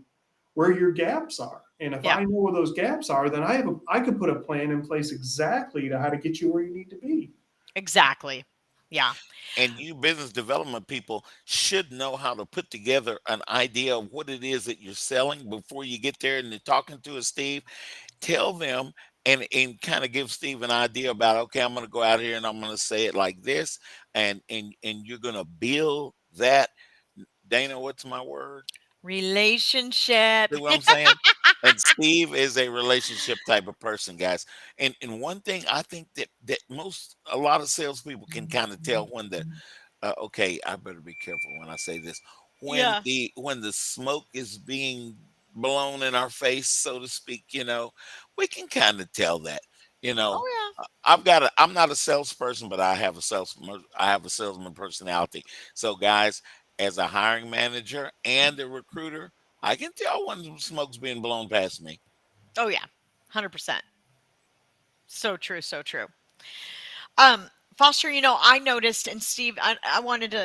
where your gaps are. And if
Yeah.
I know where those gaps are, then I could put a plan in place exactly to how to get you where you need to be.
Exactly. Yeah.
And you business development people should know how to put together an idea of what it is that you're selling before you get there and you're talking to a Steve. Tell them and kind of give Steve an idea about, okay, I'm going to go out here and I'm going to say it like this, and you're going to build that. Dana, what's my word?
Relationship.
See what I'm saying? And Steve is a relationship type of person, guys. And one thing I think that a lot of salespeople can kind of tell when okay, I better be careful when I say this.
Yeah.
When the smoke is being blown in our face, so to speak, we can kind of tell that. You know,
Oh
I'm not a salesperson, but I have a salesman personality. So guys, as a hiring manager and a recruiter, I can tell when the smoke's being blown past me.
yeah. Oh yeah. 100%. So true, so true. Foster, I noticed, and Steve,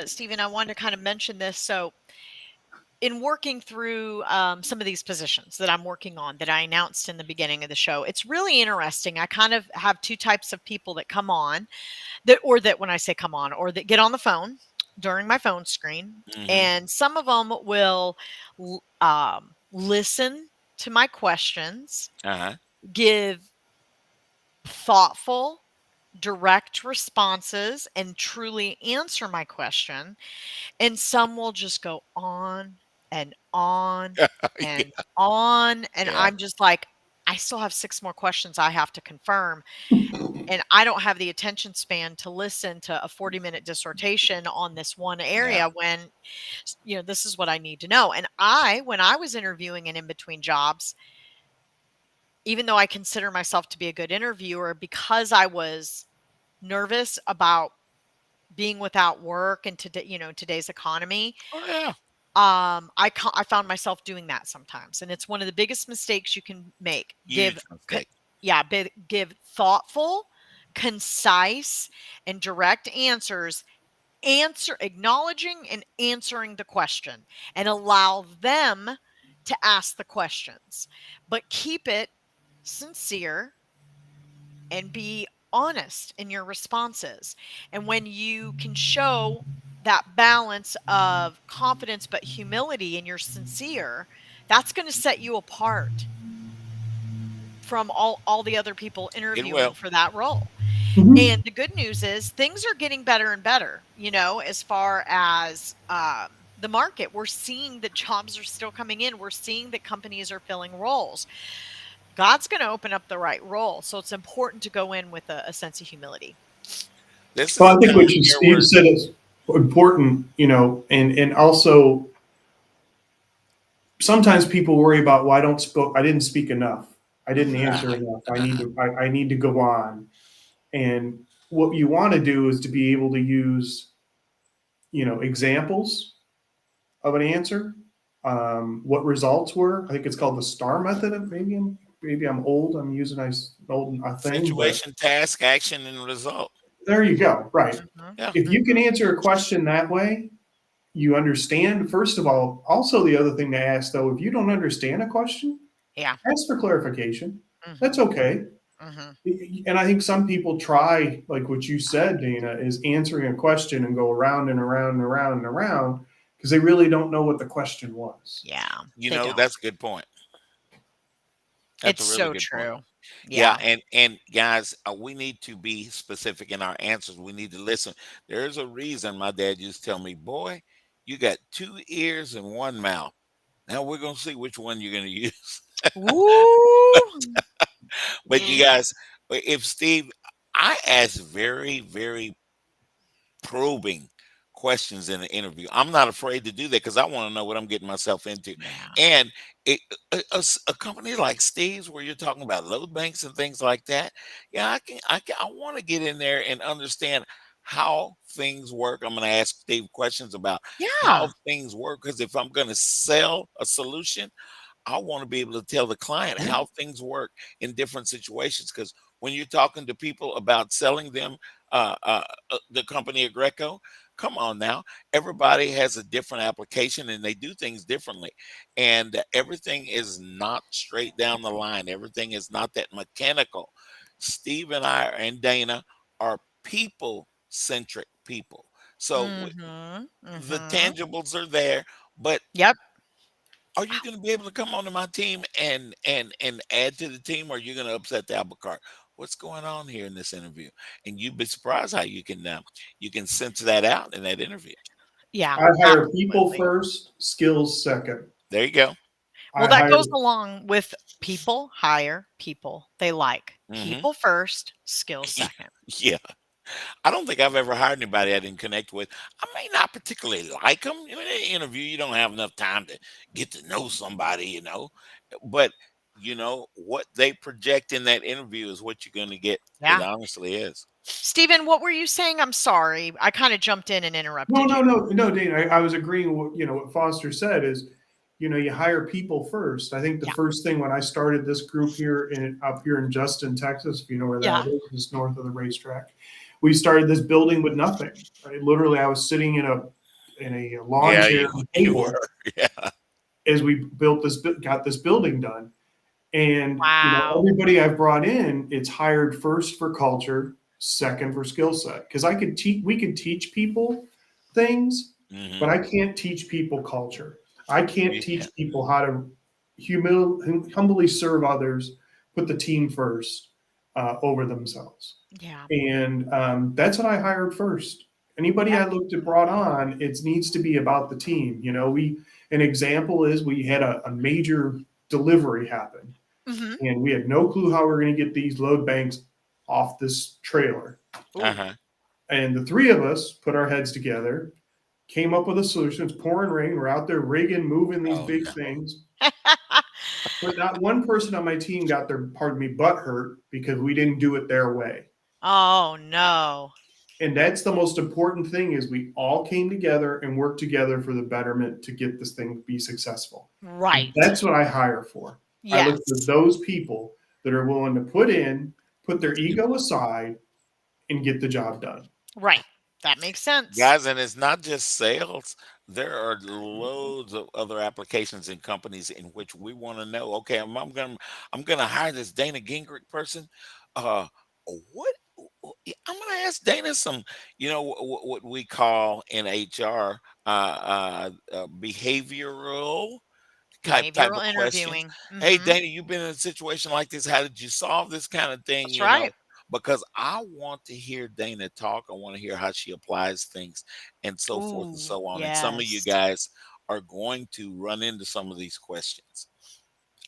Stephen, I wanted to kind of mention this. So, in working through some of these positions that I'm working on that I announced in the beginning of the show, it's really interesting. I kind of have two types of people that come on, that when I say come on, or that get on the phone during my phone screen.
Hmm.
And some of them will listen to my questions,
Uh-huh.
give thoughtful, direct responses and truly answer my question. And some will just go on and on
Yeah.
and on. And
Yeah.
I'm just like, I still have 6 more questions I have to confirm. And I don't have the attention span to listen to a 40-minute dissertation on this one
Yeah.
area when, this is what I need to know. And when I was interviewing and in between jobs, even though I consider myself to be a good interviewer, because I was nervous about being without work and today's economy,
Oh yeah.
I found myself doing that sometimes, and it's one of the biggest mistakes you can make.
Huge mistake.
Give thoughtful, concise, and direct answers. Acknowledging and answering the question, and allow them to ask the questions, but keep it sincere and be honest in your responses. And when you can show that balance of confidence but humility and you're sincere, that's going to set you apart from all the other people
It
interviewing
will.
for that role.
Mhm.
And the good news is things are getting better and better, as far as the market. We're seeing that jobs are still coming in. We're seeing that companies are filling roles. God's going to open up the right role. So it's important to go in with a sense of humility.
This is
Well,
a
I think
time
what
of year
Steve
where
said is important, and also sometimes people worry about, well, I didn't speak enough. I didn't answer enough. I need to go on. And what you want to do is to be able to use, examples of an answer, what results were. I think it's called the STAR method. Maybe I'm old. I'm using an old thing, but
situation, task, action, and result.
there you go. Right.
Mhm.
Yeah.
If you can answer a question that way, you understand. First of all, also the other thing to ask though, if you don't understand a question,
Yeah.
ask for clarification.
Mhm.
That's okay.
Mhm.
And I think some people try, like what you said, Dana, is answering a question and go around and around and around and around because they really don't know what the question was.
Yeah.
You
They
know,
don't.
that's a good point. That's
It's
a really
so
good point.
true.
Yeah,
Yeah.
and guys, we need to be specific in our answers. We need to listen. There's a reason my dad used to tell me, "Boy, you got 2 ears and 1 mouth. Now we're gonna see which one you're gonna use."
Woo!
But you guys, if Steve, I ask very, very probing questions in an interview. I'm not afraid to do that because I want to know what I'm getting myself into.
Yeah.
And it, a company like Steve's, where you're talking about load banks and things like that, yeah, I want to get in there and understand how things work. I'm going to ask Steve questions about how
Yeah.
things work because if I'm going to sell a solution, I want to be able to tell the client how things work in different situations. Because when you're talking to people about selling them the company Agreco, come on now, everybody has a different application and they do things differently. And everything is not straight down the line, everything is not that mechanical. Steve and I and Dana are people centric people. So
Mhm.
the
Mhm.
tangibles are there, but
Yep.
are you going to be able to come onto my team and add to the team, or are you going to upset the apple cart? What's going on here in this interview? And you'd be surprised how you can sense that out in that interview.
Yeah.
I hire people
Absolutely.
first, skills second.
There you go.
Well,
I
that
hire
goes along with people hire people they like.
Hmm.
People first, skills second.
Yeah, I don't think I've ever hired anybody I didn't connect with. I may not particularly like them. In an interview, you don't have enough time to get to know somebody, but what they project in that interview is what you're going to get. It
Yeah.
honestly is.
Stephen, what were you saying? I'm sorry. I kind of jumped in and
No,
interrupted
no,
you.
no, Dana. I was agreeing with what Foster said is, you hire people first. I think the
Yeah.
first thing when I started this group up here in Justin, Texas, if you know where
Yeah.
that is, just north of the racetrack, we started this building with nothing. Right? Literally, I was sitting in a lawn
Yeah,
chair
you
and
you
table
were. Yeah.
as we got this building done. And
Wow.
everybody I've brought in, it's hired first for culture, second for skill set. Because we could teach people things,
Hmm.
but I can't teach people culture. I can't
Yeah.
teach people how to humbly serve others, put the team first. over themselves.
Yeah.
And that's what I hired first. Anybody I looked at brought on, it needs to be about the team. You know, an example is we had a major delivery happen,
Mm-hmm.
and we had no clue how we were going to get these load banks off this trailer.
Uh-huh.
And the three of us put our heads together, came up with a solution. It's pouring rain. We're out there rigging, moving these
Oh,
big
no.
things. But not one person on my team got their, pardon me, butt hurt because we didn't do it their way.
Oh no.
And that's the most important thing is we all came together and worked together for the betterment to get this thing to be successful.
Right.
And that's what I hire for. I
Yes.
look for those people that are willing to put their ego aside and get the job done.
Right. That makes sense.
Guys, and it's not just sales. There are loads of other applications and companies in which we want to know. Okay, I'm gonna hire this Dana Gingrich person. What I'm gonna ask Dana some, what we call in HR behavioral type
Behavioral
of questions.
interviewing.
Hey,
Mm-hmm.
Dana, you've been in a situation like this. How did you solve this kind of thing?
That's right.
Because I want to hear Dana talk. I want to hear how she applies things and so forth and
Ooh,
so on. And some of you
yes.
guys are going to run into some of these questions.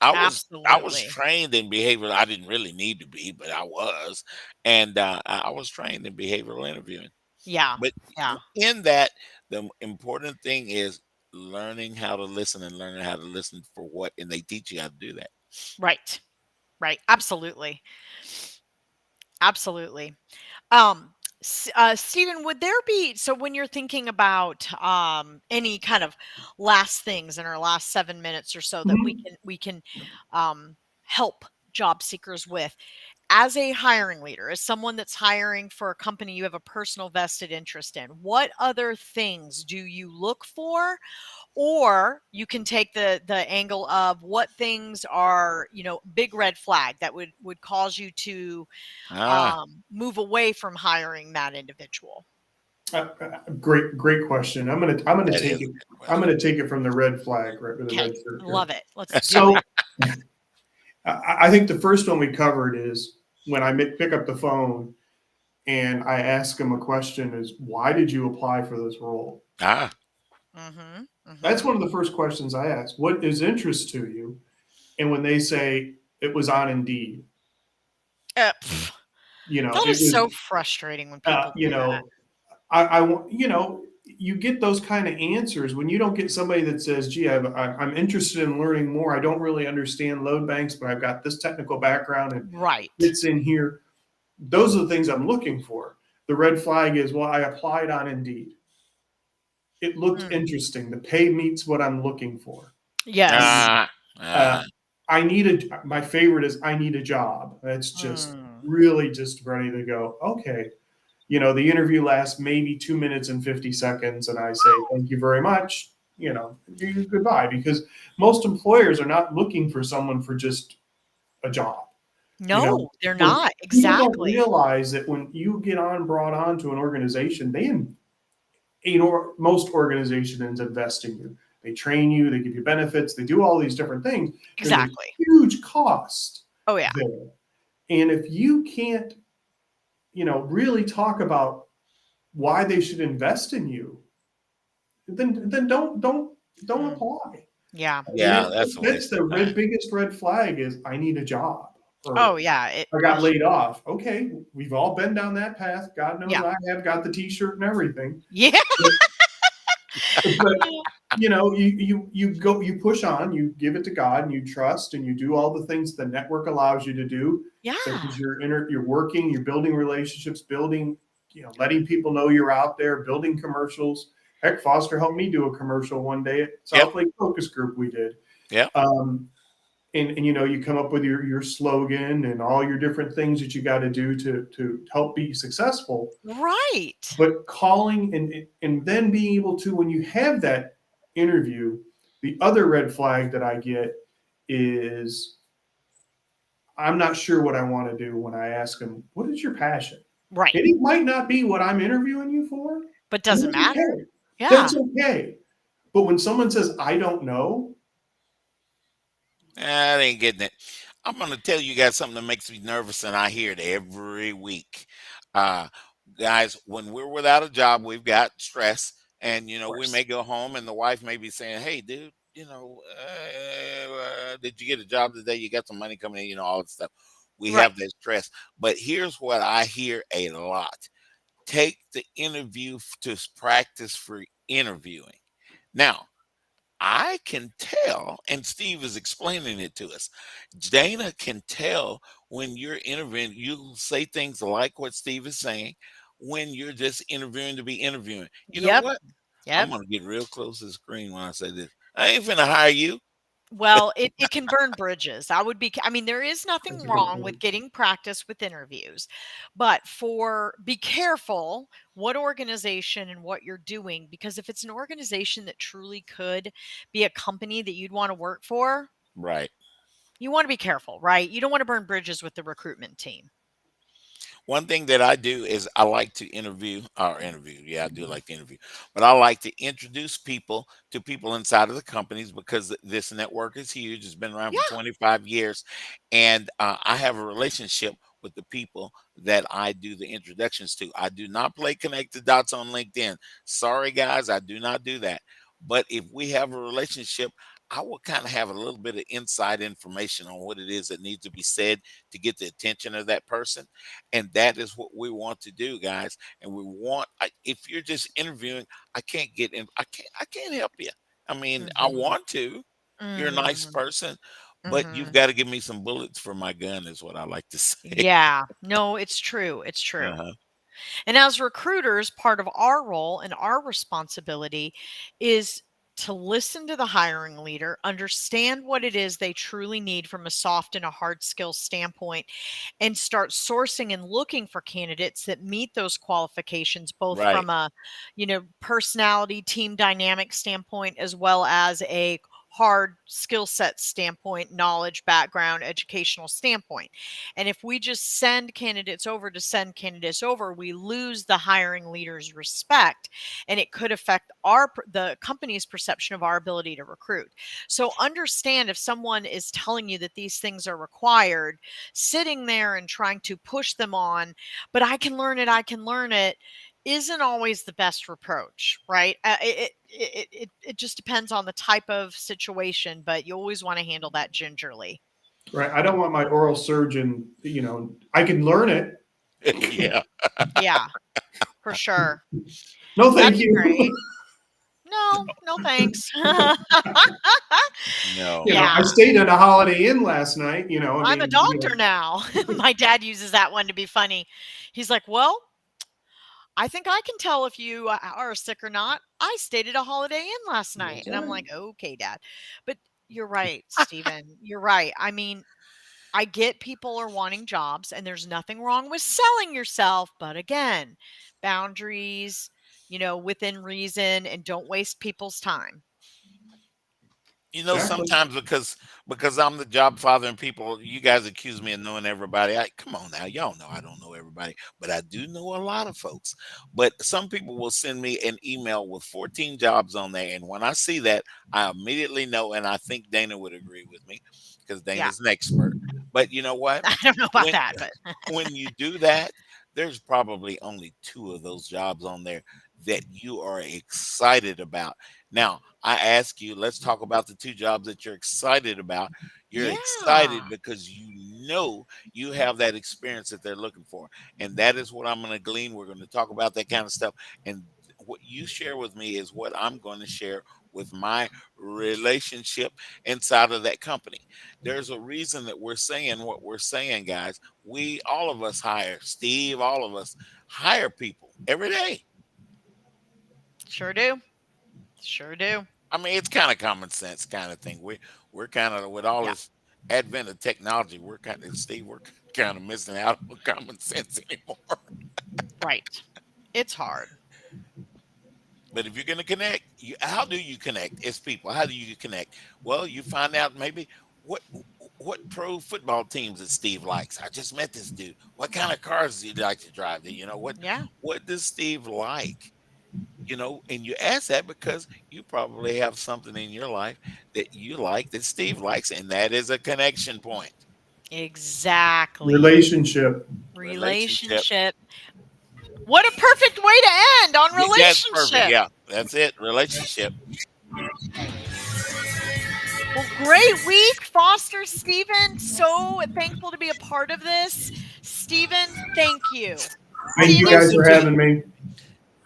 I was
Absolutely.
trained in behavioral. I didn't really need to be, but I was, and I was trained in behavioral interviewing.
Yeah.
But
Yeah.
in that, the important thing is learning how to listen and learning how to listen for what, and they teach you how to do that.
Right. Right. Absolutely. Absolutely. Stephen, would there be, so when you're thinking about any kind of last things in our last 7 minutes or so that we can help job seekers with, as a hiring leader, as someone that's hiring for a company you have a personal vested interest in, what other things do you look for? Or you can take the angle of what things are, big red flag that would cause you to
Ah,
move away from hiring that individual.
Great question. I'm gonna
that
take
is a
it.
good
I'm
question.
gonna take it from the red flag, right, with the
Okay,
red shirt here.
love it. Let's do
So
it.
I think the first one we covered is when I pick up the phone and I ask them a question is, why did you apply for this role?
Ah,
Mm-hmm.
That's
Mm-hmm.
one of the first questions I ask. What is interest to you? And when they say it was on Indeed,
That
it
is
was,
so frustrating when people do that.
I want, you get those kind of answers when you don't get somebody that says, gee, I'm interested in learning more. I don't really understand load banks, but I've got this technical background and
Right.
it's in here. Those are the things I'm looking for. The red flag is, well, I applied on Indeed. It looked
Mm.
interesting. The pay meets what I'm looking for.
Yes.
ah,
Uh,
ah.
my favorite is I need a job. That's just
Mm.
really just ready to go. Okay. The interview lasts maybe 2 minutes and 50 seconds. And I say, thank you very much. Goodbye. Because most employers are not looking for someone for just a job.
No, they're
When
not.
people don't
Exactly.
realize that when you get brought on to an organization, most organizations invest in you. They train you, they give you benefits, they do all these different things. There's a
Exactly.
huge cost
Oh, yeah.
there. And if you can't, really talk about why they should invest in you, then don't
Mm.
apply.
Yeah.
Yeah, that's a
That's
waste of
the
time.
biggest red flag is I need a job. Or
Oh, yeah.
I got laid off. Okay, we've all been down that path. God knows
Yeah.
I have got the T-shirt and everything.
Yeah.
But you push on, you give it to God, and you trust, and you do all the things the network allows you to do.
Yeah.
Such as you're working, you're building relationships, letting people know you're out there, building commercials. Heck, Foster helped me do a commercial one day at South Lake Focus Group. We did.
Yeah.
And you come up with your slogan and all your different things that you got to do to help be successful.
Right.
But calling and then being able to, when you have that interview, the other red flag that I get is I'm not sure what I want to do when I ask them, what is your passion?
Right.
And it might not be what I'm interviewing you for.
But doesn't
That's
matter.
okay.
Yeah.
That's okay. But when someone says, I don't know,
I ain't getting it. I'm going to tell you guys something that makes me nervous, and I hear it every week. Uh, Guys, when we're without a job, we've got stress, and
Of
we
course.
may go home, and the wife may be saying, "Hey, dude, did you get a job today? You got some money coming in, all that stuff." We
Right.
have that stress, but here's what I hear a lot: take the interview to practice for interviewing. Now, I can tell, and Steve is explaining it to us. Dana can tell when you're interviewing. You'll say things like what Steve is saying when you're just interviewing to be interviewing. You know
Yep.
what? I'm
Yep.
going to get real close to the screen when I say this. I ain't finna hire you.
Well, it can burn bridges. I mean, there is
That's
nothing
a good
wrong with
point.
getting practice with interviews, but be careful what organization and what you're doing, because if it's an organization that truly could be a company that you'd want to work for,
Right.
you want to be careful, right? You don't want to burn bridges with the recruitment team.
One thing that I do is I like to interview. Yeah, I do like to interview, but I like to introduce people to people inside of the companies because this network is huge. It's been around for
Yeah.
25 years, and I have a relationship with the people that I do the introductions to. I do not play connect the dots on LinkedIn. Sorry, guys, I do not do that. But if we have a relationship, I will kind of have a little bit of inside information on what it is that needs to be said to get the attention of that person, and that is what we want to do, guys. And if you're just interviewing, I can't get in. I can't help you. I mean, I
Mhm.
want to. You're a nice
Mhm.
person, but you've
Mhm.
got to give me some bullets for my gun, is what I like to say.
Yeah. No, it's true. It's true.
Uh-huh.
And as recruiters, part of our role and our responsibility is to listen to the hiring leader, understand what it is they truly need from a soft and a hard skill standpoint, and start sourcing and looking for candidates that meet those qualifications, both
Right.
from a, personality, team dynamic standpoint, as well as a hard skill set standpoint, knowledge, background, educational standpoint. And if we just send candidates over to send candidates over, we lose the hiring leader's respect, and it could affect the company's perception of our ability to recruit. So understand, if someone is telling you that these things are required, sitting there and trying to push them on, but I can learn it, isn't always the best approach, right? It just depends on the type of situation, but you always want to handle that gingerly.
Right. I don't want my oral surgeon, I can learn it.
Yeah.
Yeah, for sure.
No, thank
That'd be
you.
great. No, no thanks.
No.
I
Yeah,
stayed at a Holiday Inn last night, I
I'm a
mean,
doctor now. My dad uses that one to be funny. He's like, "Well, I think I can tell if you are sick or not. I stayed at a Holiday Inn last night."
that's
And I'm
right.
like, "Okay, dad." But you're right, Stephen. You're right. I mean, I get people are wanting jobs, and there's nothing wrong with selling yourself, but again, boundaries, within reason, and don't waste people's time.
Exactly.
Sometimes because I'm the job father and people, you guys accuse me of knowing everybody. Come on now, y'all know I don't know everybody, but I do know a lot of folks. But some people will send me an email with 14 jobs on there, and when I see that, I immediately know, and I think Dana would agree with me because
Yeah.
Dana's an expert. But you know what?
I don't know about
When
that, but
when you do that, there's probably only two of those jobs on there that you are excited about. Now, I ask you, let's talk about the two jobs that you're excited about. You're
yeah.
excited because you know you have that experience that they're looking for. And that is what I'm going to glean. We're going to talk about that kind of stuff. And what you share with me is what I'm going to share with my relationship inside of that company. There's a reason that we're saying what we're saying, guys. All of us hire Steve, all of us hire people every day.
Sure do. Sure do.
I mean, it's kind of common sense kind of thing. We're kind of, with all
Yeah.
this advent of technology, we're kind of, Steve, we're kind of missing out on common sense anymore.
Right. It's hard.
But if you're going to connect, how do you connect as people? How do you connect? Well, you find out maybe what what pro football teams that Steve likes. I just met this dude. What kind of cars does he like to drive?
Yeah.
What does Steve like? And you ask that because you probably have something in your life that you like that Steve likes, and that is a connection point.
Exactly.
Relationship.
What a perfect way to end on
That's
relationship.
perfect. Yeah, that's it. Relationship.
Well, great week, Foster, Stephen. So thankful to be a part of this. Stephen, thank you.
Thank you guys for having me.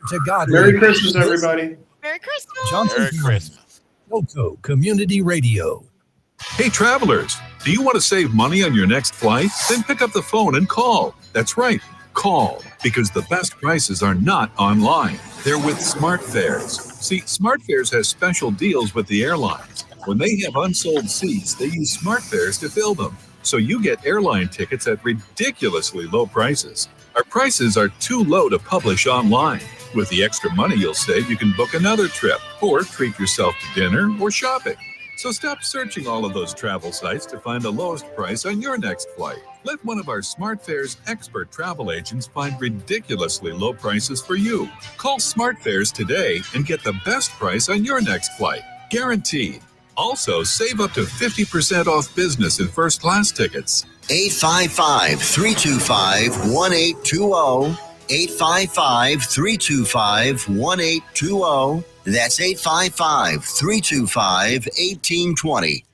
To God.
Merry Christmas, everybody.
Merry Christmas.
Merry Christmas.
Joco Community Radio.
Hey, travelers, do you want to save money on your next flight? Then pick up the phone and call. That's right, call, because the best prices are not online. They're with SmartFares. See, SmartFares has special deals with the airlines. When they have unsold seats, they use SmartFares to fill them. So you get airline tickets at ridiculously low prices. Our prices are too low to publish online. With the extra money you'll save, you can book another trip or treat yourself to dinner or shopping. So stop searching all of those travel sites to find the lowest price on your next flight. Let one of our SmartFares expert travel agents find ridiculously low prices for you. Call SmartFares today and get the best price on your next flight. Guaranteed. Also, save up to 50% off business and first class tickets.
855-325-1820. 855-325-1820. That's 855-325-1820.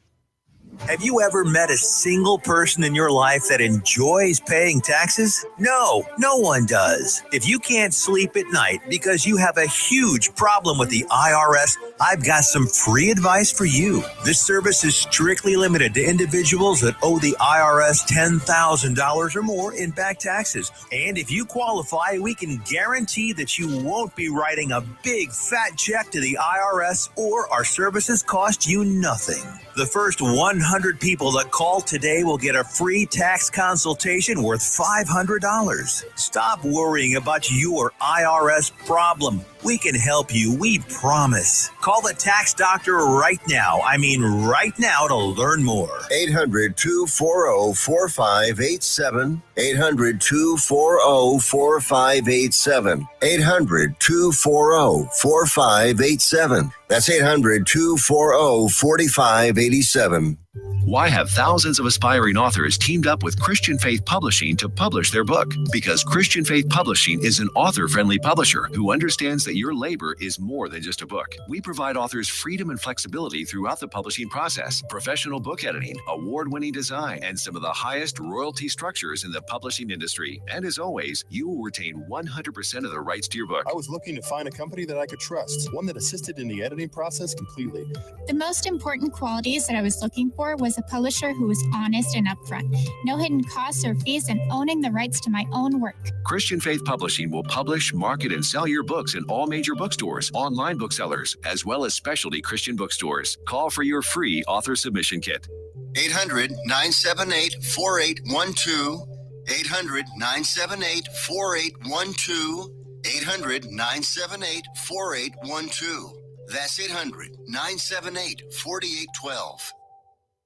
Have you ever met a single person in your life that enjoys paying taxes? No one does. If you can't sleep at night because you have a huge problem with the IRS, I've got some free advice for you. This service is strictly limited to individuals that owe the IRS $10,000 or more in back taxes. And if you qualify, we can guarantee that you won't be writing a big fat check to the IRS, or our services cost you nothing. The first 100 people that call today will get a free tax consultation worth $500. Stop worrying about your IRS problem. We can help you, we promise. Call the tax doctor right now. I mean right now, to learn more.
800-240-4587. 800-240-4587. 800-240-4587. That's 800-240-4587.
Why have thousands of aspiring authors teamed up with Christian Faith Publishing to publish their book? Because Christian Faith Publishing is an author-friendly publisher who understands that your labor is more than just a book. We provide authors freedom and flexibility throughout the publishing process, professional book editing, award-winning design, and some of the highest royalty structures in the publishing industry. And as always, you will retain 100% of the rights to your book.
I was looking to find a company that I could trust, one that assisted in the editing process completely.
The most important qualities that I was looking for was a publisher who was honest and upfront, no hidden costs or fees, and owning the rights to my own work.
Christian Faith Publishing will publish, market, and sell your books in all major bookstores, online booksellers, as well as specialty Christian bookstores. Call for your free author submission kit.
800-978-4812. 800-978-4812. 800-978-4812. That's 800-978-4812.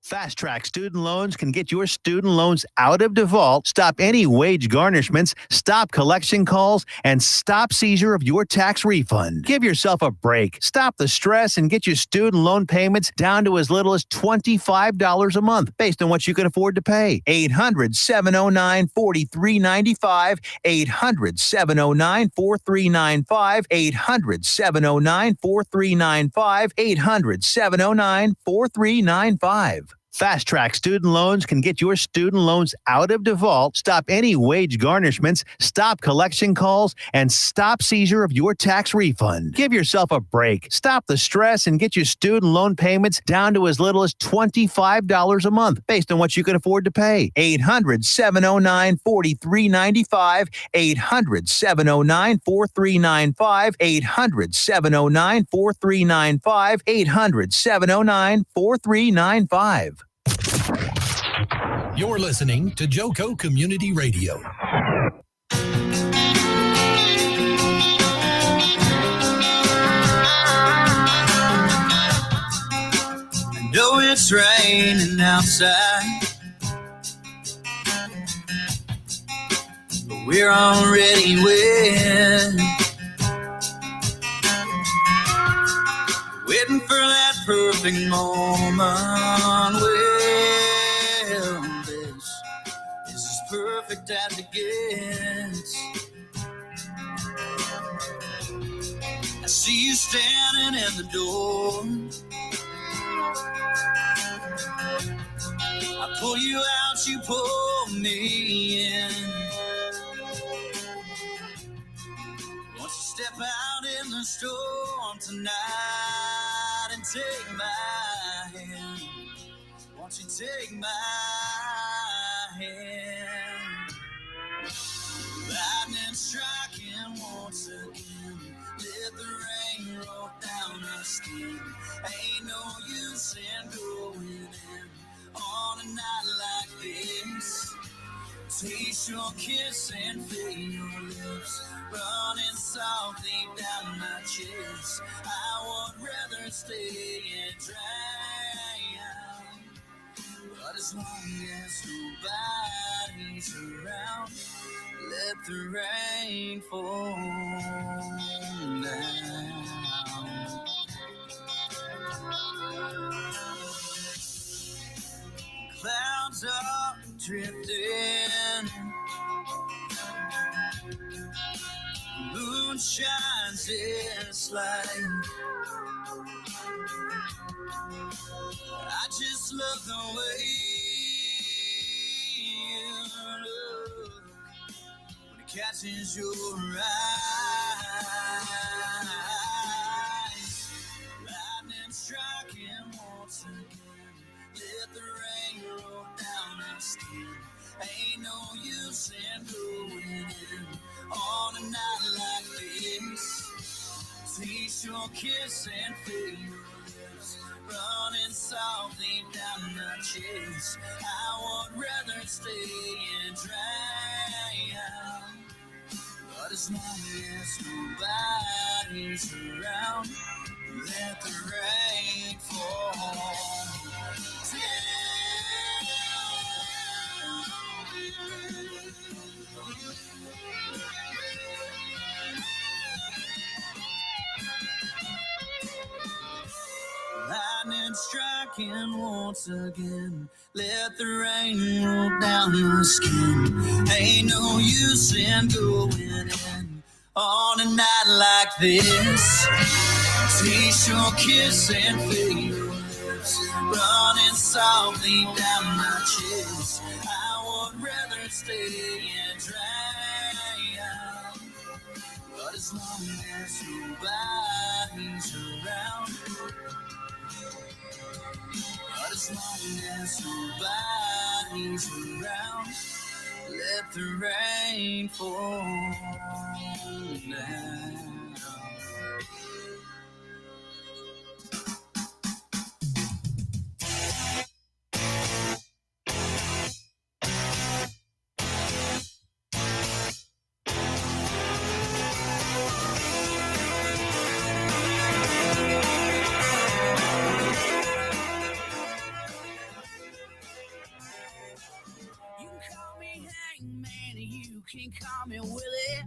Fast Track Student Loans can get your student loans out of default, stop any wage garnishments, stop collection calls, and stop seizure of your tax refund. Give yourself a break. Stop the stress and get your student loan payments down to as little as $25 a month based on what you can afford to pay. 800-709-4395. 800-709-4395. 800-709-4395. 800-709-4395. Fast Track Student Loans can get your student loans out of default, stop any wage garnishments, stop collection calls, and stop seizure of your tax refund. Give yourself a break. Stop the stress and get your student loan payments down to as little as $25 a month based on what you can afford to pay. 800-709-4395. 800-709-4395. 800-709-4395. 800-709-4395.
You're listening to Joco Community Radio.
I know it's raining outside, but we're already wet. Waiting for that perfect moment. Well, this
standing in the door. I pull you out, you pull me in. Won't you step out in the storm tonight and take my hand? Won't you take my hand? Lightning striking once again. Let the rain roll down our skin. Ain't no use in going in on a night like this. Taste your kiss and feel your lips running softly down my chest. I would rather stay and drown, but as long as nobody's around, let the rain fall down. Clouds are drifting, moon shines its light. I just love the way you look when it catches your eyes. Lightning striking once again. Let the rain roll down our skin. Ain't no use in going in on a night like this. Taste your kiss and feel your lips running softly down my chest. I would rather stay and drown, but as long as nobody's around, let the rain fall down. Lightning striking once again. Let the rain roll down your skin. Ain't no use in going in on a night like this. Taste your kiss and feel your lips running softly down my chest. I would rather stay and drown, but as long as nobody's around, but as long as nobody's around, let the rain fall down. You can call me Willie.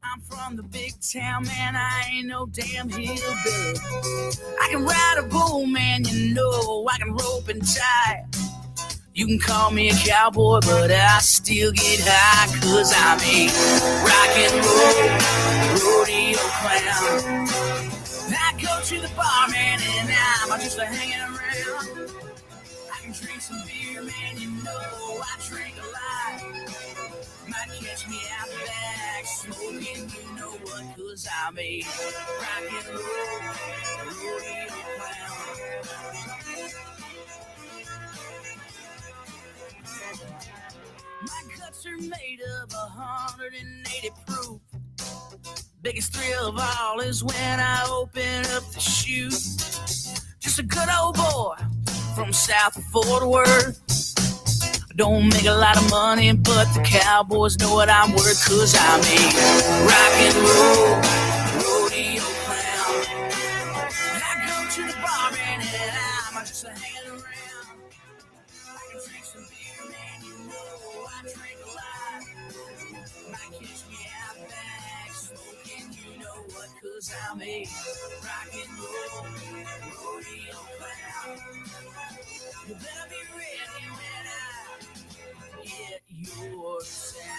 I'm from the big town, man. I ain't no damn hillbilly. I can ride a bull, man, you know. I can rope and tie. You can call me a cowboy, but I still get high, 'cause I'm a rock and roll rodeo clown. I go to the bar, man, and I'm just a hanging around. I can drink some beer, man, you know. I drink a lot. Might catch me out back smoking, you know what, 'cause I'm a rock and roll rodeo clown. My guts are made of 180 proof. Biggest thrill of all is when I open up the chute. Just a good old boy from south of Fort Worth. Don't make a lot of money, but the Cowboys know what I'm worth, 'cause I'm a rock and roll rodeo clown. I go to the bar, man, and I'm just hanging around. I can drink some beer, man, you know I drink a lot. Might catch me out back smoking, you know what, 'cause I'm a rock and roll rodeo clown. You better be ready when I get your sound.